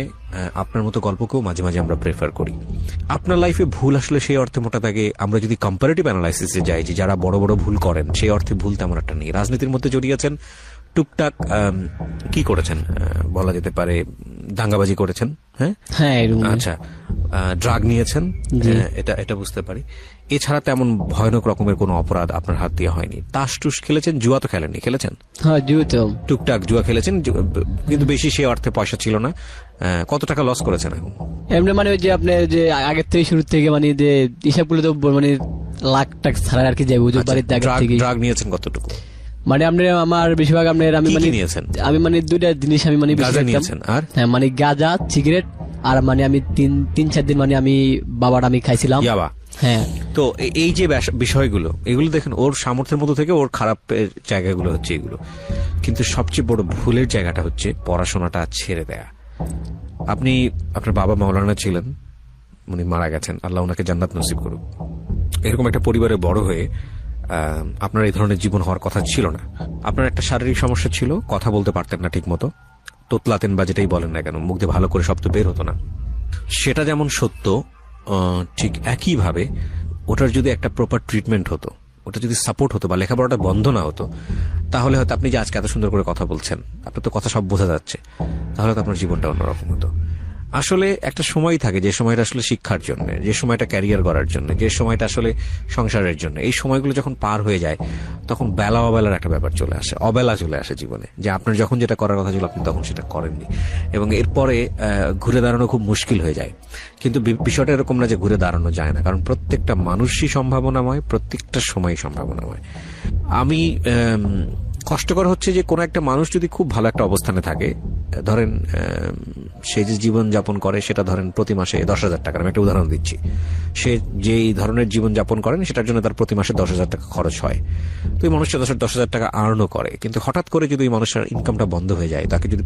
আপনার মতো গল্পকেও মাঝে মাঝে আমরা প্রেফার করি। আপনার লাইফে ভুল আসলে সেই অর্থে মোটা থাকে, আমরা যদি কম্পারেটিভ অ্যানালাইসিসে যাই যে যারা বড় বড় ভুল করেন, সেই অর্থে ভুল তেমন একটা নেই। রাজনীতির মধ্যে জড়িয়েছেন, টুকটাক কি করেছেন বলা যেতে পারে, দাঙ্গাবাজি করেছেন, হ্যাঁ, আচ্ছা, ড্রাগ নিয়েছেন, এটা বুঝতে পারি। এছাড়া তেমন ভয়ানক রকমের কোনো অপরাধ আপনার হাত দিয়ে হয়নি। তাস টুস খেলেছেন, জুয়া তো খেলেননি, খেলেছেন? হ্যাঁ, টুকটাক জুয়া খেলেছেন, কিন্তু বেশি সে অর্থে পয়সা ছিল না। কত টাকা লস করেছেন এখন? এমনি মানে যে আপনি যে আগের থেকে শুরু থেকে মানে যে হিসাব করলে তো মানে লাখ টাকা ছাড়া আর কি যাবে বাড়িতে। ড্রাগ নিয়েছেন কতটুকু? মানে আপনি আমার বেশিরভাগ আপনার আমি মানে দুইটা জিনিস আমি মানে নিয়েছেন। আর হ্যাঁ, মানে গাঁজা, সিগারেট, আর মানে আমি 3-4 দিন মানে আমি বাবাটা আমি খাইছিলাম। হ্যাঁ, তো এই যে বিষয়গুলো, এগুলো দেখেন ওর সামর্থ্যের মধ্যে থেকে ওর খারাপ জায়গাগুলো হচ্ছে এগুলো, কিন্তু সবচেয়ে বড় ভুলের জায়গাটা হচ্ছে পড়াশোনাটা ছেড়ে দেয়া। আপনার বাবা মাওলানা ছিলেন, উনি মারা গেছেন, আল্লাহ ওনাকে জান্নাত নসিব করুক। এরকম একটা পরিবারে বড় হয়ে আপনার এই ধরনের জীবন হওয়ার কথা ছিল না। আপনার একটা শারীরিক সমস্যা ছিল, কথা বলতে পারতেন না ঠিক মতো, তোতলাতেন বা যেটাই বলেন না কেন, মুখ দিয়ে ভালো করে শব্দ বের হতো না। সেটা যেমন সত্য, ঠিক একইভাবে ওটার যদি একটা প্রপার ট্রিটমেন্ট হতো, ওটা যদি সাপোর্ট হতো বা লেখাপড়াটা বন্ধ না হতো, তাহলে হয়তো আপনি যে আজকে এত সুন্দর করে কথা বলছেন, আপনার তো কথা সব বোঝা যাচ্ছে, তাহলে তো আপনার জীবনটা অন্যরকম হতো। আসলে একটা সময় থাকে যে সময়টা আসলে শিক্ষার জন্য, যে সময়টা ক্যারিয়ার করার জন্য, যে সময়টা আসলে সংসারের জন্য। এই সময়গুলো যখন পার হয়ে যায় তখন বেলা অবেলার একটা ব্যাপার চলে আসে, অবেলা চলে আসে জীবনে, যে আপনার যখন যেটা করার কথা ছিল আপনি তখন সেটা করেননি, এবং এরপরে ঘুরে দাঁড়ানো খুব মুশকিল হয়ে যায়। কিন্তু বিষয়টা এরকম না যে ঘুরে দাঁড়ানো যায় না, কারণ প্রত্যেকটা মানুষই সম্ভাবনাময়, প্রত্যেকটা সময় সম্ভাবনাময়। আমি কষ্টকর হচ্ছে যে কোনো একটা মানুষ যদি খুব ভালো একটা অবস্থানে থাকে, ধরেন সে যে জীবন যাপন করে সেটা ধরেন প্রতি মাসে 10,000 টাকা, আমি একটা উদাহরণ দিচ্ছি, সে যেই ধরনের জীবন যাপন করেন সেটার জন্য তার প্রতি মাসে 10,000 টাকা খরচ হয়, তো এই মানুষটা 10,000 টাকা আর্নও করে, কিন্তু হঠাৎ করে যদি এই মানুষের ইনকামটা বন্ধ হয়ে যায়, তাকে যদি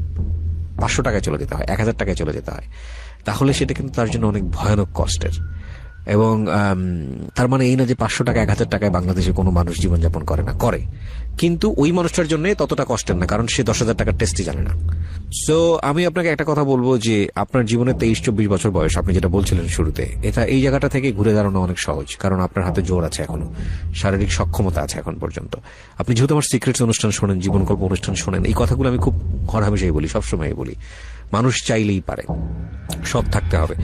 500 টাকায় চলে যেতে হয়, 1,000 টাকায় চলে যেতে হয়, তাহলে সেটা কিন্তু তার জন্য অনেক ভয়ানক কষ্টের। এবং তার মানে এই না যে 500 টাকা 1,000 টাকায় বাংলাদেশে কোনো মানুষ জীবনযাপন করে না, করে, কিন্তু ওই মানুষটার জন্য ততটা কষ্টের না, কারণ সে 10,000 টাকার টেস্টই জানে না। সো আমি আপনাকে একটা কথা বলবো যে আপনার জীবনে 23-24 বছর বয়স, আপনি যেটা বলছিলেন শুরুতে, এই জায়গাটা থেকে ঘুরে দাঁড়ানো অনেক সহজ, কারণ আপনার হাতে জোর আছে, এখনো শারীরিক সক্ষমতা আছে এখন পর্যন্ত। আপনি যেহেতু আমার সিক্রেটস অনুষ্ঠান শোনেন, জীবন গল্প অনুষ্ঠান শোনেন, এই কথাগুলো আমি খুব হরহামেশাই বলি, সবসময় বলি, মানুষ চাইলেই পারে, সব থাকতে হবে।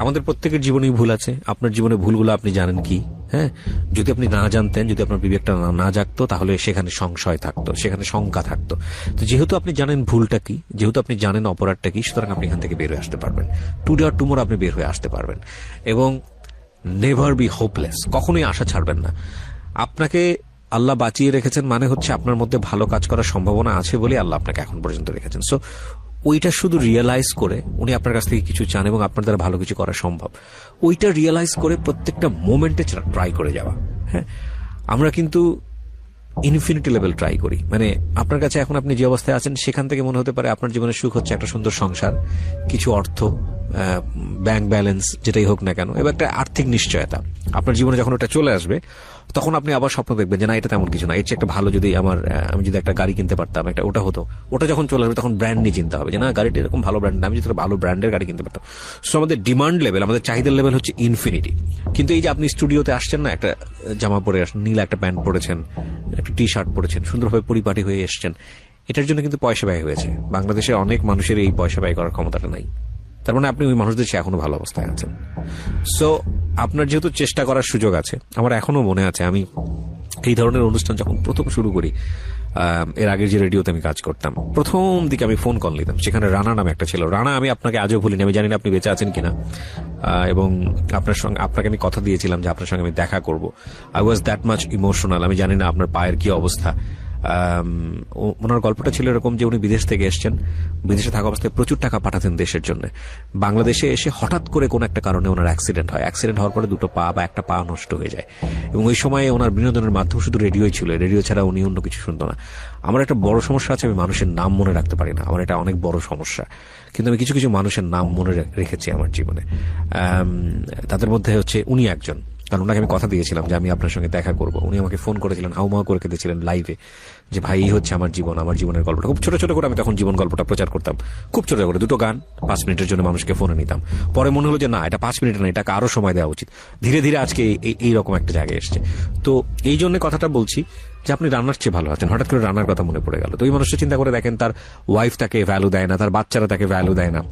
আমাদের প্রত্যেকের জীবনেই ভুল আছে। আপনার জীবনে ভুলগুলো আপনি জানেন কি? হ্যাঁ, যদি আপনি না জানতেন, যদি আপনার বিবেকটা না জাগতো, তাহলে সেখানে সংশয় থাকতো, সেখানে শঙ্কা থাকতো। তো যেহেতু আপনি জানেন ভুলটা কি, যেহেতু আপনি জানেন অপরাধটা কি, সুতরাং আপনি এখান থেকে বের হয়ে আসতে পারবেন। টুডে আর টুমোরো আপনি বের হয়ে আসতে পারবেন। এবং নেভার বি হোপলেস, কখনোই আশা ছাড়বেন না। আপনাকে আল্লাহ বাঁচিয়ে রেখেছেন মানে হচ্ছে আপনার মধ্যে ভালো কাজ করার সম্ভাবনা আছে বলে আল্লাহ আপনাকে এখন পর্যন্ত রেখেছেন। সো ওইটা শুধু রিয়েলাইজ করে, উনি আপনার কাছ থেকে কিছু চান এবং আপনার দ্বারা ভালো কিছু করা সম্ভব, ওইটা রিয়েলাইজ করে প্রত্যেকটা মোমেন্টে ট্রাই করে যাওয়া। হ্যাঁ, আমরা কিন্তু ইনফিনিটি লেভেল ট্রাই করি। মানে আপনার কাছে এখন আপনি যে অবস্থায় আছেন সেখান থেকে মনে হতে পারে আপনার জীবনের সুখ হচ্ছে একটা সুন্দর সংসার, কিছু অর্থ, ব্যাংক ব্যালেন্স যেটাই হোক না কেন, এবং একটা আর্থিক নিশ্চয়তা আপনার জীবনে যখন ওটা চলে আসবে, তখন আপনি আবার স্বপ্ন দেখবেন যে না, এটা তেমন কিছু না, এর চেয়ে একটা ভালো যদি আমি যদি একটা গাড়ি কিনতে পারতাম, একটা ওটা হতো। ওটা যখন চলে আসবে তখন ব্র্যান্ড নিয়ে চিন্তা হবে যে না, গাড়িটা এরকম ভালো ব্র্যান্ড, আমি যদি একটা ভালো ব্র্যান্ডের গাড়ি কিনতে পারতাম। সো আমাদের ডিমান্ড লেভেল, আমাদের চাহিদার লেভেল হচ্ছে ইনফিনিটি। কিন্তু এই যে আপনি স্টুডিওতে আসছেন না, একটা জামা পরে আসছেন, নীলা একটা প্যান্ট পরেছেন, একটা টি শার্ট পরেছেন, সুন্দরভাবে পরিপাটি হয়ে এসছেন, এটার জন্য কিন্তু পয়সা ব্যয় হয়েছে। বাংলাদেশে অনেক মানুষের এই পয়সা ব্যয় করার ক্ষমতাটা নাই। তার মানে আপনি ওই মানুষদের চেয়ে এখনো ভালো অবস্থায় আছেন। সো আপনার যেহেতু চেষ্টা করার সুযোগ আছে, আমার এখনো মনে আছে আমি এই ধরনের অনুষ্ঠান যখন প্রথম শুরু করি, এর আগের যে রেডিওতে আমি কাজ করতাম, প্রথম দিকে আমি ফোন কল নিতাম, সেখানে রানা নামে একটা ছিল। রানা, আমি আপনাকে আজও ভুলিনি, আমি জানি না আপনি বেঁচে আছেন কিনা, এবং আপনাকে আমি কথা দিয়েছিলাম যে আপনার সঙ্গে আমি দেখা করব। I was that much emotional. আমি জানি না আপনার পায়ের কি অবস্থা। ওনার গল্পটা ছিল এরকম যে উনি বিদেশ থেকে এসছেন, বিদেশে থাকা অবস্থায় প্রচুর টাকা পাঠাতেন দেশের জন্য। বাংলাদেশে এসে হঠাৎ করে কোন একটা কারণে ওনার অ্যাক্সিডেন্ট হয়। অ্যাক্সিডেন্ট হওয়ার পরে দুটো পা বা একটা পা নষ্ট হয়ে যায়, এবং ওই সময় ওনার বিনোদনের মাধ্যম শুধু রেডিওই ছিল। রেডিও ছাড়া উনি অন্য কিছু শুনতো না। আমার একটা বড় সমস্যা আছে, আমি মানুষের নাম মনে রাখতে পারি না। আমার এটা অনেক বড় সমস্যা, কিন্তু আমি কিছু কিছু মানুষের নাম মনে রেখেছি আমার জীবনে। তাদের মধ্যে হচ্ছে উনি একজন, কারণ ওনাকে আমি কথা দিয়েছিলাম যে আমি আপনার সঙ্গে দেখা করব। উনি আমাকে ফোন করেছিলেন, হাউমাউ করে কেঁদেছিলেন লাইভে, যে ভাই এই হচ্ছে আমার জীবন, আমার জীবনের গল্পটা। খুব ছোট ছোট করে আমি তখন জীবন গল্পটা প্রচার করতাম, খুব ছোট করে, দুটো গান 5 মিনিটের জন্য মানুষকে ফোনে নিতাম। পরে মনে হলো যে না, এটা 5 মিনিট না, এটাকে আরো সময় দেওয়া উচিত। ধীরে ধীরে আজকে এইরকম একটা জায়গায় এসছে। তো এই জন্য কথাটা বলছি যে আপনি রান্নার চেয়ে ভালো আছেন। হঠাৎ করে রান্নার কথা মনে পড়ে গেল। তো ওই মানুষটা চিন্তা করে দেখেন, তার ওয়াইফ তাকে ভ্যালু দেয় না, তার বাচ্চারা তাকে ভ্যালু দেয় না।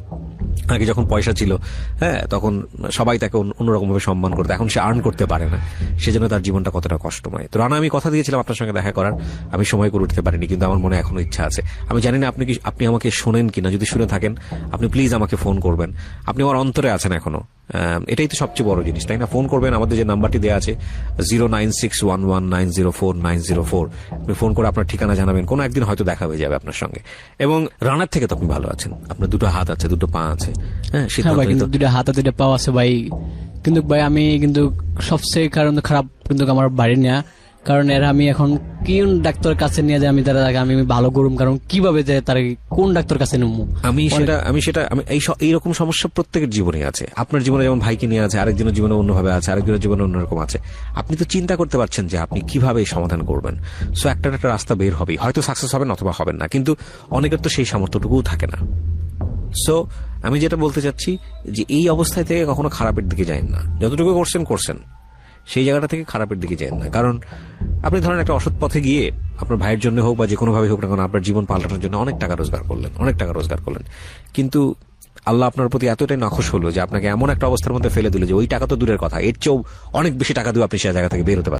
আগে যখন পয়সা ছিল, হ্যাঁ, তখন সবাই তাকে অন্যরকম ভাবে সম্মান করতো। এখন সে আর্ন করতে পারে না, সেজন্য তার জীবনটা কতটা কষ্টময়। তো রানা, আমি কথা দিয়েছিলাম আপনার সঙ্গে দেখা করার, আমি সময় করে উঠতে পারিনি, কিন্তু আমার মনে এখনো ইচ্ছা আছে। আমি জানি না আপনি আমাকে শোনেন কিনা, যদি শুনে থাকেন আপনি প্লিজ আমাকে ফোন করবেন। আপনি আমার অন্তরে আছেন এখনো, এটাই তো সবচেয়ে বড় জিনিস, তাই না? ফোন করবেন, আমাদের যে নাম্বারটি দেওয়া আছে 09611904904, আপনি ফোন করে আপনার ঠিকানা জানাবেন, কোনো একদিন হয়তো দেখা হয়ে যাবে আপনার সঙ্গে। এবং রানার থেকে তো আপনি ভালো আছেন, আপনার দুটো হাত আছে, দুটো পা আছে। হ্যাঁ, দুটো হাত দুটো পা আছে ভাই। কিন্তু ভাই আমি কিন্তু সবচেয়ে কারণ খারাপ কিন্তু আমার বাড়ি নেয়া, কারণ এরা আমি এখন কোন ডাক্তার কাছে নিয়ে যাই, আমি ভালো করুম, কারণ কিভাবে যে তার কোন ডাক্তার কাছে নেবো আমি এইরকম সমস্যা প্রত্যেকের জীবনে আছে। আপনার জীবনে যেমন ভাইকে নিয়ে আছে, আরেকজনের জীবনে অন্যভাবে আছে, আরেকজনের জীবনে অন্যরকম আছে। আপনি তো চিন্তা করতে পারছেন যে আপনি কিভাবে এই সমাধান করবেন। সো একটা রাস্তা বের হবে, হয়তো সাকসেস হবেন অথবা হবেন না, কিন্তু অনেকের তো সেই সামর্থ্যটুকুও থাকে না। সো আমি যেটা বলতে চাচ্ছি যে এই অবস্থায় থেকে কখনো খারাপের দিকে যান না। যতটুকু করছেন সেই জায়গাটা থেকে খারাপের দিকে যান না। কারণ আপনি ধরেন একটা অসৎ পথে গিয়ে আপনার ভাইয়ের জন্য হোক বা যে কোনো ভাবে হোক না কেন, আপনার জীবন পাল্টানোর জন্য অনেক টাকা রোজগার করলেন, কিন্তু আল্লাহ আপনার প্রতি এতটাই নাখোশ হলো যে আপনাকে এমন একটা অবস্থার মধ্যে ফেলে দিল যে ওই টাকা তো দূরের কথা, এর চেয়েও অনেক বেশি টাকা দিয়ে আপনি সে জায়গা থেকে বের হতে পারেন।